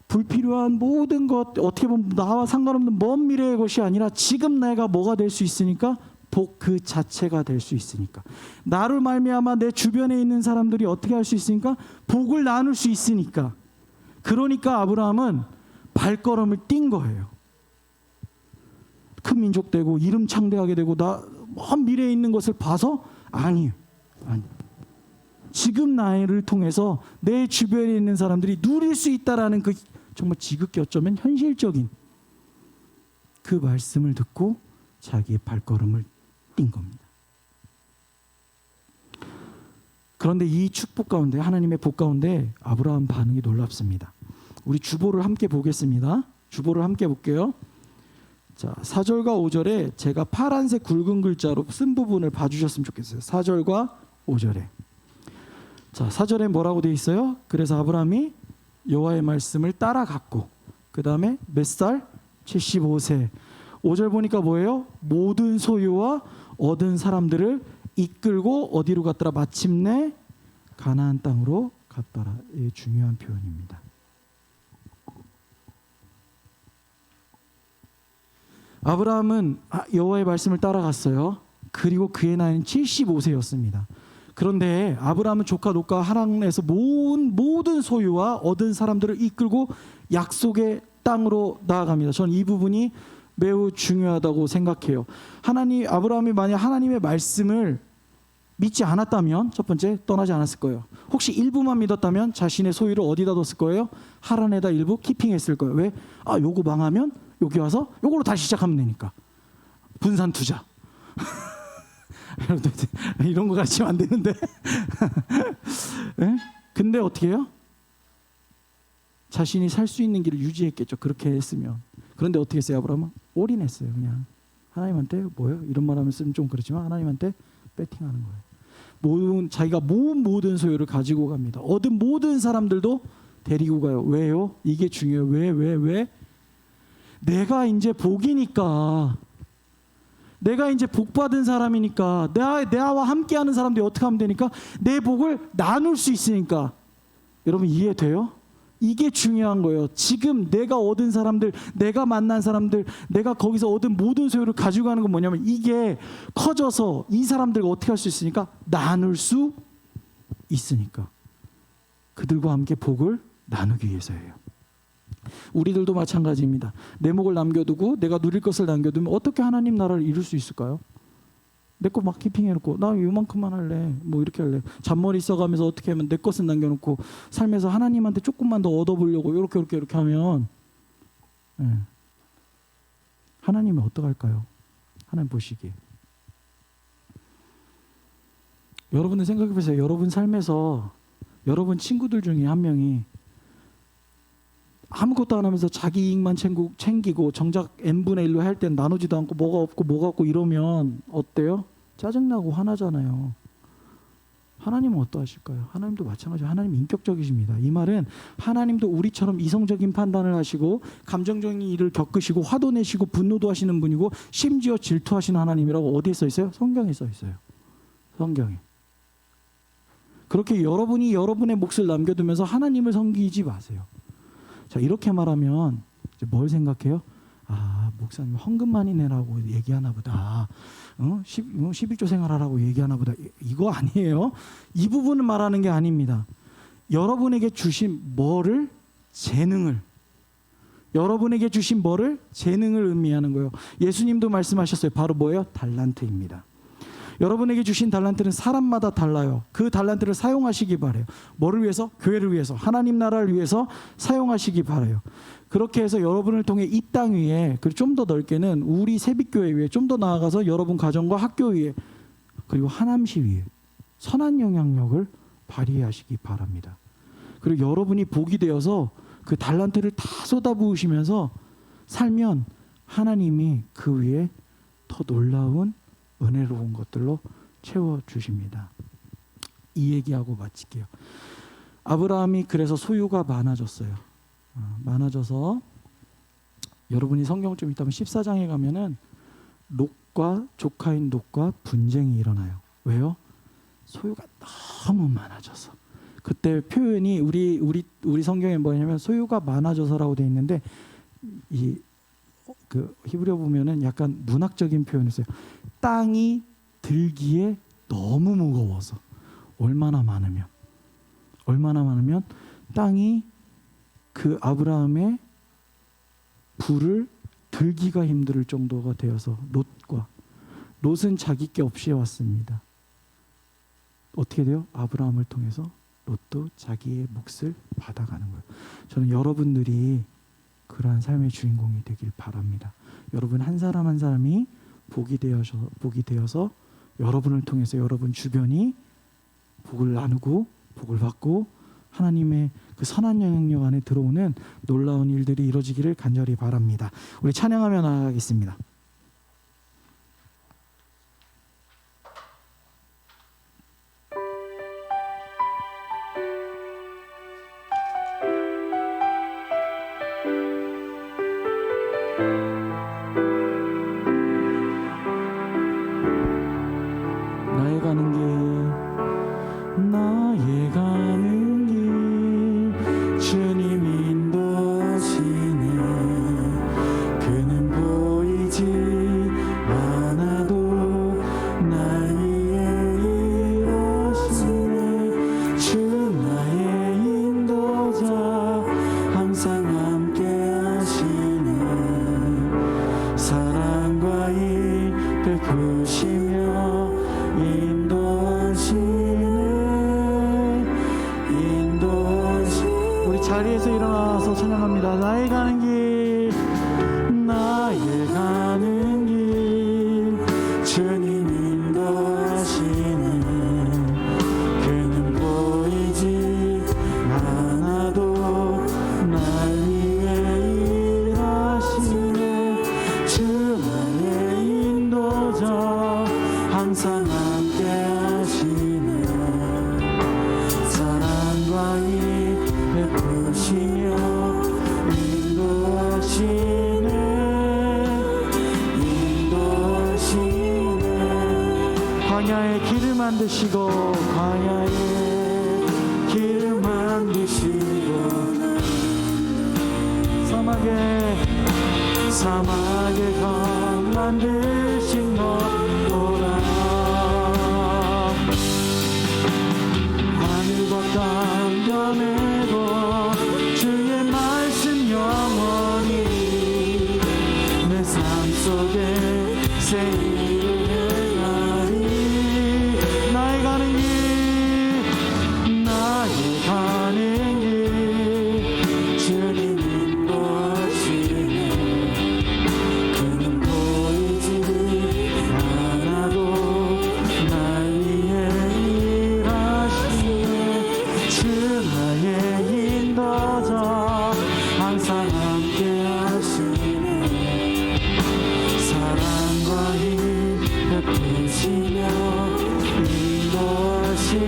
불필요한 모든 것, 어떻게 보면 나와 상관없는 먼 미래의 것이 아니라 지금 내가 뭐가 될 수 있으니까 복 그 자체가 될 수 있으니까, 나를 말미암아 내 주변에 있는 사람들이 어떻게 할 수 있으니까 복을 나눌 수 있으니까, 그러니까 아브라함은 발걸음을 띈 거예요. 큰 민족 되고 이름 창대하게 되고 나 먼 미래에 있는 것을 봐서 아니에요. 지금 나를 통해서 내 주변에 있는 사람들이 누릴 수 있다라는 그 정말 지극히 어쩌면 현실적인 그 말씀을 듣고 자기의 발걸음을 띈 겁니다. 그런데 이 축복 가운데, 하나님의 복 가운데 아브라함 반응이 놀랍습니다. 우리 주보를 함께 보겠습니다. 주보를 함께 볼게요. 자, 4절과 5절에 제가 파란색 굵은 글자로 쓴 부분을 봐주셨으면 좋겠어요. 4절과 5절에. 자, 4절에 뭐라고 되어 있어요? 그래서 아브라함이 여호와의 말씀을 따라갔고, 그 다음에 몇 살? 75세. 5절 보니까 뭐예요? 모든 소유와 얻은 사람들을 이끌고 어디로 갔더라? 마침내 가나안 땅으로 갔더라. 이 중요한 표현입니다. 아브라함은 여호와의 말씀을 따라갔어요. 그리고 그의 나이는 75세였습니다. 그런데 아브라함은 조카 롯과 하란에서 모든 소유와 얻은 사람들을 이끌고 약속의 땅으로 나아갑니다. 저는 이 부분이 매우 중요하다고 생각해요. 아브라함이 만약 하나님의 말씀을 믿지 않았다면 첫 번째 떠나지 않았을 거예요. 혹시 일부만 믿었다면 자신의 소유를 어디다 뒀을 거예요? 하란에다 일부 키핑했을 거예요. 왜? 요거 망하면 여기 와서 요걸로 다시 시작하면 되니까. 분산 투자. 이런 거 가르치면 안 되는데. 네? 근데 어떻게 해요? 자신이 살 수 있는 길을 유지했겠죠. 그렇게 했으면. 그런데 어떻게 했어요? 아브라함은 올인했어요. 그냥 하나님한테 뭐예요? 이런 말 하면 쓰면 좀 그렇지만 하나님한테 배팅하는 거예요. 자기가 모은 모든 소유를 가지고 갑니다. 얻은 모든 사람들도 데리고 가요. 왜요? 이게 중요해요. 왜? 내가 이제 복이니까, 내가 이제 복 받은 사람이니까, 나와 함께하는 사람들이 어떻게 하면 되니까, 내 복을 나눌 수 있으니까. 여러분 이해돼요? 이게 중요한 거예요. 지금 내가 얻은 사람들, 내가 만난 사람들, 내가 거기서 얻은 모든 소유를 가지고 가는 건 뭐냐면, 이게 커져서 이 사람들과 어떻게 할 수 있으니까, 나눌 수 있으니까. 그들과 함께 복을 나누기 위해서예요. 우리들도 마찬가지입니다. 내 목을 남겨두고 내가 누릴 것을 남겨두면 어떻게 하나님 나라를 이룰 수 있을까요? 내 거 막 키핑해놓고 나 요만큼만 할래, 뭐 이렇게 할래, 잔머리 써가면서 어떻게 하면 내 것은 남겨놓고 삶에서 하나님한테 조금만 더 얻어보려고 이렇게 하면 하나님은 어떡할까요? 하나님 보시기에. 여러분은 생각해보세요. 여러분 삶에서 여러분 친구들 중에 한 명이 아무것도 안 하면서 자기 이익만 챙기고 정작 n분의 1로 할 땐 나누지도 않고 뭐가 없고 이러면 어때요? 짜증나고 화나잖아요. 하나님은 어떠하실까요? 하나님도 마찬가지로 하나님 인격적이십니다. 이 말은 하나님도 우리처럼 이성적인 판단을 하시고 감정적인 일을 겪으시고 화도 내시고 분노도 하시는 분이고 심지어 질투하시는 하나님이라고 어디에 써 있어요? 성경에 써 있어요. 성경에. 그렇게 여러분이 여러분의 몫을 남겨두면서 하나님을 섬기지 마세요. 자, 이렇게 말하면 이제 뭘 생각해요? 목사님 헌금 많이 내라고 얘기하나 보다. 11조 생활하라고 얘기하나 보다. 이거 아니에요. 이 부분을 말하는 게 아닙니다. 여러분에게 주신 뭐를? 재능을. 여러분에게 주신 뭐를? 재능을 의미하는 거예요. 예수님도 말씀하셨어요. 바로 뭐예요? 달란트입니다. 여러분에게 주신 달란트는 사람마다 달라요. 그 달란트를 사용하시기 바라요. 뭐를 위해서? 교회를 위해서, 하나님 나라를 위해서 사용하시기 바라요. 그렇게 해서 여러분을 통해 이 땅 위에, 그리고 좀 더 넓게는 우리 새빛교회 위에, 좀 더 나아가서 여러분 가정과 학교 위에, 그리고 하남시 위에 선한 영향력을 발휘하시기 바랍니다. 그리고 여러분이 복이 되어서 그 달란트를 다 쏟아부으시면서 살면 하나님이 그 위에 더 놀라운 은혜로운 것들로 채워주십니다. 이 얘기하고 마칠게요. 아브라함이 그래서 소유가 많아졌어요. 많아져서 여러분이 성경 좀 있다면 14장에 가면은 롯과 조카인 롯과 분쟁이 일어나요. 왜요? 소유가 너무 많아져서. 그때 표현이 우리 성경에 뭐냐면 소유가 많아져서라고 돼 있는데 그 히브리어 보면은 약간 문학적인 표현이었어요. 땅이 들기에 너무 무거워서. 얼마나 많으면 땅이 그 아브라함의 부를 들기가 힘들 정도가 되어서 롯은 자기 게 없이 왔습니다. 어떻게 돼요? 아브라함을 통해서 롯도 자기의 몫을 받아가는 거예요. 저는 여러분들이 그러한 삶의 주인공이 되길 바랍니다. 여러분 한 사람 한 사람이 복이 되어서 여러분을 통해서 여러분 주변이 복을 나누고 복을 받고 하나님의 그 선한 영향력 안에 들어오는 놀라운 일들이 이루어지기를 간절히 바랍니다. 우리 찬양하며 나아가겠습니다. 나의 가는 길 주님 인도하시네. 그는 보이지 않아도 날 위해 일하시네. 주 나의 인도자 항상 함께 하시네. 사랑과 일 베푸시며 우리 자리에서 일어나서 찬양합니다. 나의 가는 길 주님 인도하시네. 그는 보이지 않아도 날 위해 일하시네. 주 나의 인도자 항상 함께 하시네. 사랑과 일 베푸시며 인도하시네. 광야에 길을 만드시고 사막에 강 만드신 것 보라. 하늘과 땅 변해도 주의 말씀 영원히 내 삶 속에 새 일을 행하리. 나의 가는 길 주님 인도하시네. 그는 보이지 않아도 날 위해 일하시네. 주 나의 인도자 항상 함께 하시네. 사랑과 힘 베푸시며 인도하시네.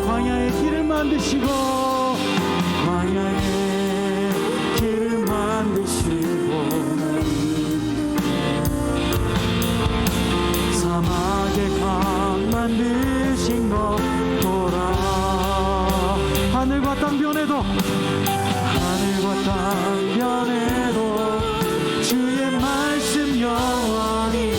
광야에 길을 만드시고 사막에 강 만드신 것 보라. 하늘과 땅 변해도 주의 말씀 영원히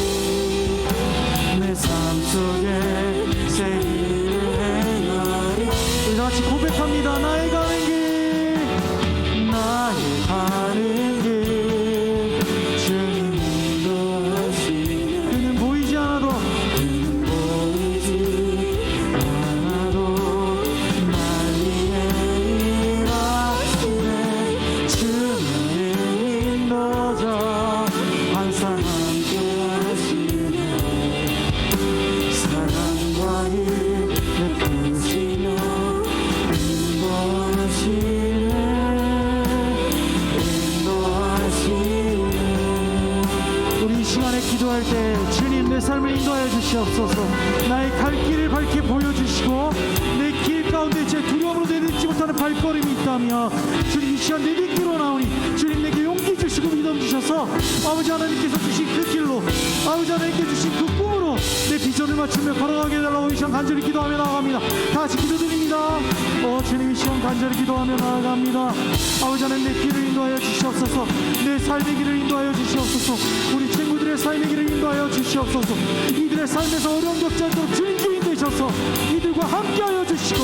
밤에 기도할 때 주님 내 삶을 인도하여 주시옵소서. 나의 갈 길을 밝게 보여주시고 내 길 가운데 제 두려움으로 내딛지 못하는 발걸음이 있다면 주님 이 시간 내 뒷길로 나오니 주님 내게 용기 주시고 믿음 주셔서 아버지 하나님께서 주신 그 길로 아버지 하나님께 주신 그 꿈으로 내 비전을 맞추며 걸어가게 해달라고 이 시간 간절히 기도하며 나아갑니다. 다 같이 기도드립니다. 주님 이 시간 간절히 기도하며 나아갑니다. 아버지 하나님 내 길을 인도하여 주시옵소서. 내 삶의 길을 인도하여 주시옵소서. 우리 친구들의 삶의 길을 인도하여 주시옵소서. 이들의 삶에서 어려움 겪지 않도록 주인공이 되셔서 이들과 함께하여 주시고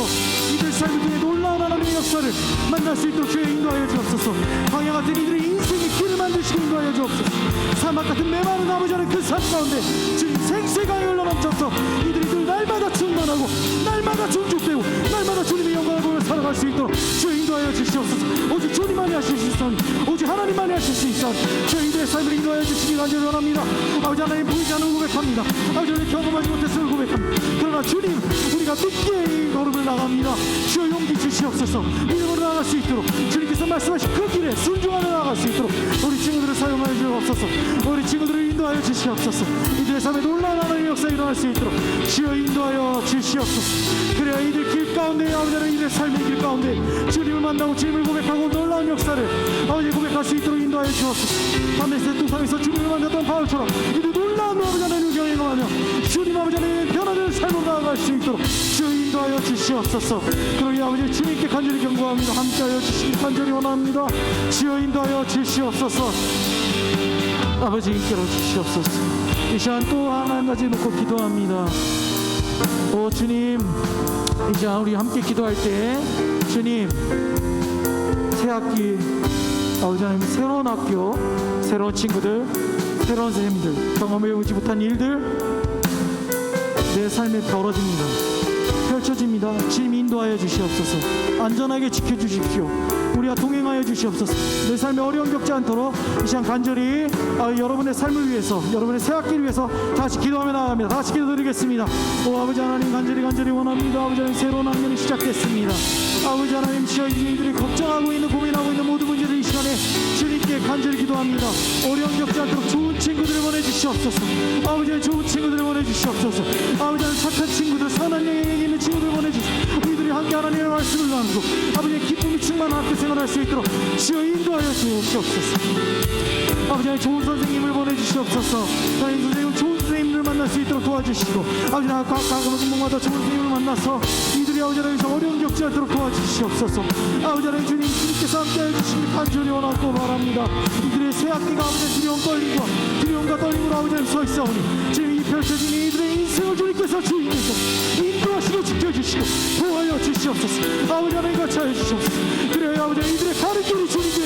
이들 삶 중에 놀라운 하나님의 역사를 만날 수 있도록 주여 인도하여 주옵소서. 광야 같은 이들의 인생의 길을 만드시고 인도하여 주옵소서. 사막 같은 메마른 아버지 하나님 그 삶 가운데 주님 생생하게 흘러넘쳐서 이들이 날마다 충만하고 날마다 존중되고 날마다 주님의 영광을 보며 살아갈 수 있도록 주여 인도하여 주시옵소서. 오직 주님만이 하실 수 있사오니 오직 하나님만이 하실 수 있사오니 주여 이들의 삶을 인도하여 주시기 간절히 원합니다. 아버지 하나님 보이지 않는 고백합니다. 아버지 하나님 경험하지 못했음을 고백합니다. 그러나 주님 우리가 믿게 이 걸음을 나갑니다. 주여 용기 주시옵소서. 믿음으로 나아갈 수 있도록 주님께서 말씀하신 그 길에 순종하며 나아갈 수 있도록 우리 친구들을 사용하여 주옵소서. 우리 친구들을 인도하여 주시옵소서. 이들의 삶에 놀라운 하나님의 역사가 일어날 수 있도록 주여 인도하여 주시옵소서. 그래야 이들 길 가운데 아버지 하나님 이들의 삶의 길 가운데 주님을 만나고 주님을 고백하고 놀라운 역사를 아버지 고백할 수 있도록 인도하여 주옵소서. 밤에새 동상에서 주님을 만났던 바울처럼 이들 놀라운 아버지 하나님을 경험하며 주님 아버지 하나님의 변화되는 삶으로 나아갈 수 있도록 주여 인도하여 주시옵소서. 그러기 아버지 주님께 간절히 경고합니다. 함께하여 주시기 간절히 원합니다. 주여 인도하여 주시옵소서. 아버지 인께로 주시옵소서. 이 시간 또 한 가지 놓고 기도합니다. 주님 이 시간 우리 함께 기도할 때 주님 새 학기 아버지 하나님 새로운 학교 새로운 친구들 새로운 선생님들 경험해보지 못한 일들 내 삶에 벌어집니다. 펼쳐집니다. 주님 인도하여 주시옵소서. 안전하게 지켜주십시오. 우리와 동행하여 주시옵소서. 내 삶에 어려움 겪지 않도록 이 시간 간절히 여러분의 삶을 위해서 여러분의 새 학기를 위해서 다시 기도하며 나아갑니다. 다시 기도드리겠습니다. 아버지 하나님 간절히 원합니다. 아버지 하나님 새로운 학년이 시작됐습니다. 아버지 하나님 주여 이들이 걱정하고 있는 고민하고 있는 모든 문제를 이 시간에 주님께 간절히 기도합니다. 어려움 겪지 않도록 좋은 친구들을 보내주시옵소서. 아버지 하나님 좋은 친구들을 보내주시옵소서. 아버지 하나님 착한 친구들 선한 영향력이 있는 친구들 보내주시옵소서. 우리들이 함께 하나님의 말씀을 나누고 아버지의 기쁨이 충만한 학교 생활할 수 있도록 주여 인도하여 주시옵소서. 아버지 하나님 좋은 선생님을 보내주시옵소서. 하나님 선생님 좋은 선생님들 만날 수 있도록 도와주시고 아버지 하나님 각 공마다 좋은 선생님을 만나서 이들이 아버지 하나님 어려움 겪지 않도록 도와주시옵소서. 아버지 하나님 주님께서 함께해 주시길 간절히 원하고 바랍니다. 이들의 새 학기가 아버지 두려움과 떨림으로 아버지 하나님 서 있사오니 주님 이 펼쳐진 이들의 인생을 주님께서 주인께서 인도하시고 지켜주시고 보호하여 주시옵소서. 아버지 하나님 같이 하여 주시옵소서. 그래야 아버지 하나님 이들의 가는 길이 주님께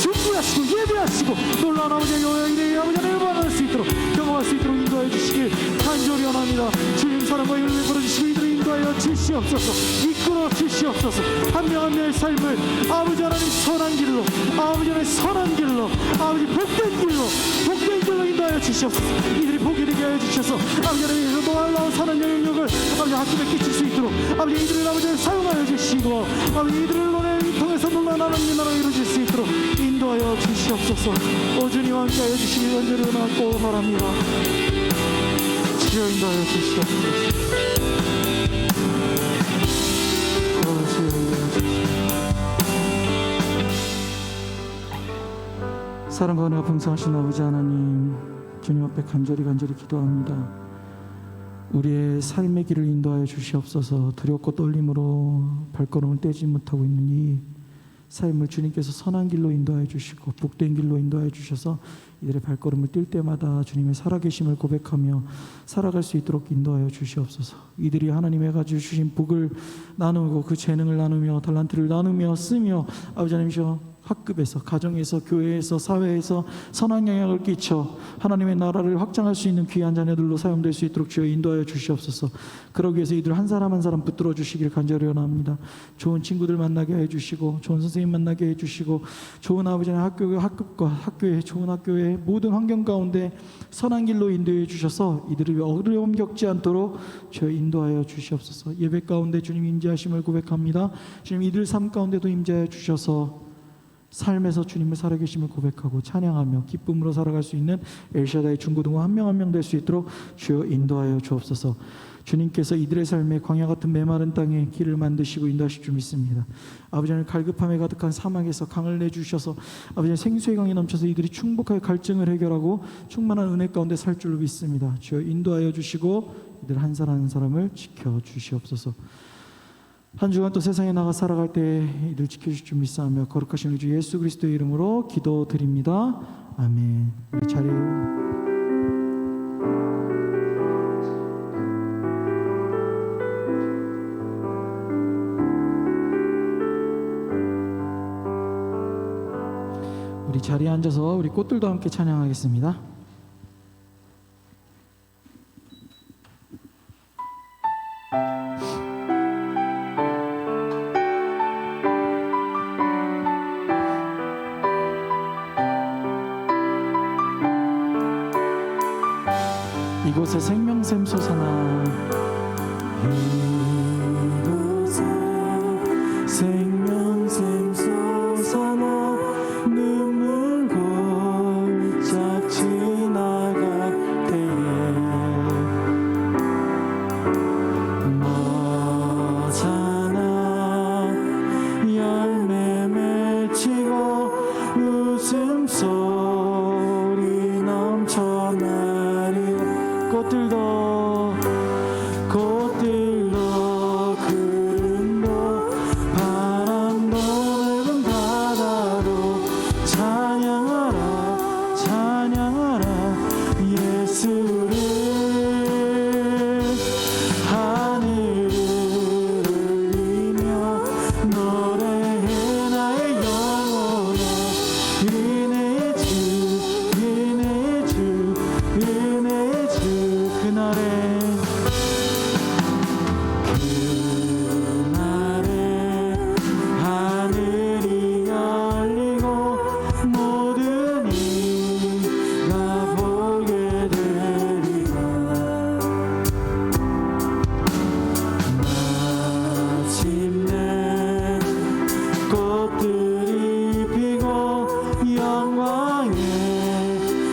준비하시고 예배하시고 놀라운 아버지 하나님 이들의 아버지 하나님을 만날 수 있도록 경험할 수 있도록 인도하여 주시길 간절히 원합니다. 주님 사랑과 은혜를 베풀어주시고 이들을 인도하여 주시옵소서. 이끌어 주시옵소서. 한 명 한 명의 삶을 아버지 하나님 선한 길로 아버지 하나님 선한 길로 아버지 복된 길로 인도하여 주시옵소서. 이들이 복이 되게 하여 주셔서 아버지 하나님 놀라운 선한 영향력을 아버지 학교에 끼칠 수 있도록 아버지 이들을 아버지 사용하여 주시고 아버지 이들을 통해서 놀라운 하나님의 나라가 이루어질 수 있도록 인도하여 주시옵소서. 주님과 함께하여 주시기 간절히 원하고 바랍니다. 주여 인도하여 주시옵소서. 사랑과 은혜가 풍성하신 아버지 하나님 주님 앞에 간절히 기도합니다. 우리의 삶의 길을 인도하여 주시옵소서. 두렵고 떨림으로 발걸음을 떼지 못하고 있는 이 삶을 주님께서 선한 길로 인도하여 주시고 복된 길로 인도하여 주셔서 이들의 발걸음을 뛸 때마다 주님의 살아계심을 고백하며 살아갈 수 있도록 인도하여 주시옵소서. 이들이 하나님의 가지고 주신 복을 나누고 그 재능을 나누며 달란트를 나누며 쓰며 아버지 하나님이시여 학급에서 가정에서 교회에서 사회에서 선한 영향을 끼쳐 하나님의 나라를 확장할 수 있는 귀한 자녀들로 사용될 수 있도록 주여 인도하여 주시옵소서. 그러기 위해서 이들 한 사람 한 사람 붙들어 주시길 간절히 원합니다. 좋은 친구들 만나게 해주시고 좋은 선생님 만나게 해주시고 좋은 아버지의 학급과 학교의 좋은 학교의 모든 환경 가운데 선한 길로 인도해 주셔서 이들이 어려움 겪지 않도록 주여 인도하여 주시옵소서. 예배 가운데 주님 임재하심을 고백합니다. 주님 이들 삶 가운데도 임재하여 주셔서 삶에서 주님을 살아계심을 고백하고 찬양하며 기쁨으로 살아갈 수 있는 엘샤다이 중고등부 한 명 한 명 될 수 있도록 주여 인도하여 주옵소서. 주님께서 이들의 삶에 광야 같은 메마른 땅에 길을 만드시고 인도하실 줄 믿습니다. 아버지 하나님, 갈급함에 가득한 사막에서 강을 내주셔서 아버지 생수의 강이 넘쳐서 이들이 충복하게 갈증을 해결하고 충만한 은혜 가운데 살 줄로 믿습니다. 주여 인도하여 주시고 이들 한 사람 한 사람을 지켜주시옵소서. 한 주간 또 세상에 나가 살아갈 때 이들 지켜주실 줄 믿사하며 거룩하신 우리 주 예수 그리스도의 이름으로 기도드립니다. 아멘. 우리 자리에 앉아서 우리 꽃들도 함께 찬양하겠습니다. 이곳에 생명샘 솟아나, 이곳에 생명샘 솟아나 눈물 골짝 지나갈 때에 너잖아 열매 맺히고 웃음소리 넘쳐나리라. 꽃들도 구름도 바람도 넓은 바다도 찬양하라 찬양하라 예수를. 하늘을 울리며 노래해 나의 영혼아. 은혜의 주 은혜의 주 은혜의 주. 그날에 하늘이 열리고 모든 이가 보게 되리라. 마침내 꽃들이 피고 영광의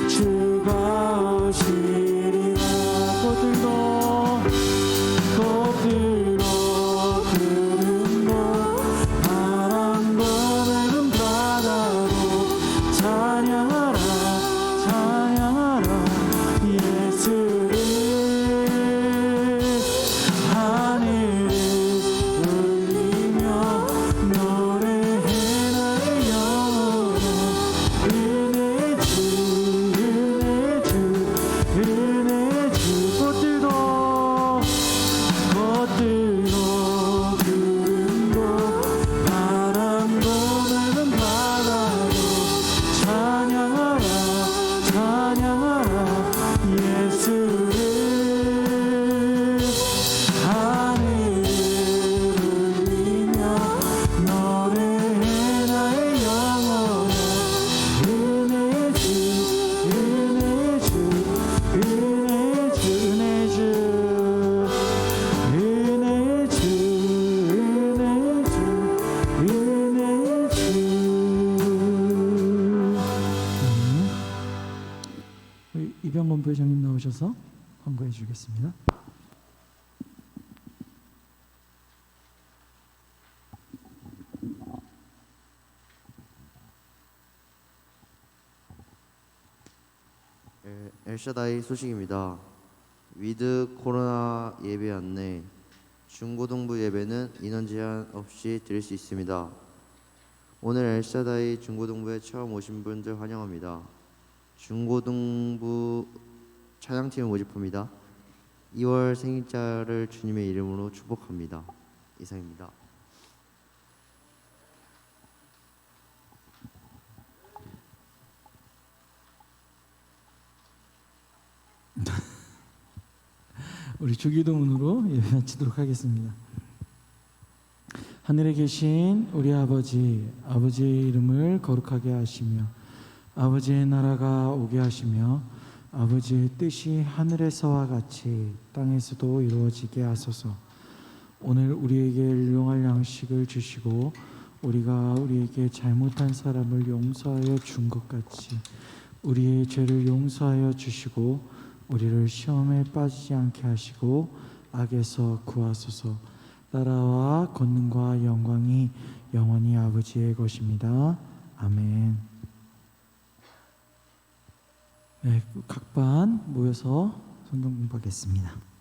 주가 오시리라. 꽃들도 구름도 바람도 넓은 바다도 찬양하라 찬양하라 예수를. 하늘을 울리며 노래해 나의 영혼아. 은혜의 주 은혜의 주 은혜의 주. 꽃들도 구름도 바람도 넓은 바다도 찬양하라 찬양하라 예수를. 하늘을 울리며 노래해 나의 영혼아. 은혜의 주 은혜의 주 은혜의 주 은혜의 주 은혜의 주 은혜의 주. 우리 이병건 부회장님 나오셔서 헌거해 주겠습니다. 엘샤다이 소식입니다. 위드 코로나 예배 안내. 중고등부 예배는 인원 제한 없이 드릴 수 있습니다. 오늘 엘샤다이 중고등부에 처음 오신 분들 환영합니다. 중고등부 찬양팀을 모집합니다. 2월 생일자를 주님의 이름으로 축복합니다. 이상입니다. 우리 주기도문으로 예배 마치도록 하겠습니다. 하늘에 계신 우리 아버지, 아버지의 이름을 거룩하게 하시며 아버지의 나라가 오게 하시며 아버지의 뜻이 하늘에서와 같이 땅에서도 이루어지게 하소서. 오늘 우리에게 일용할 양식을 주시고 우리가 우리에게 잘못한 사람을 용서하여 준 것 같이 우리의 죄를 용서하여 주시고 우리를 시험에 빠지지 않게 하시고 악에서 구하소서. 나라와 권능과 영광이 영원히 아버지의 것입니다. 아멘. 네, 각 반 모여서 성경 공부하겠습니다.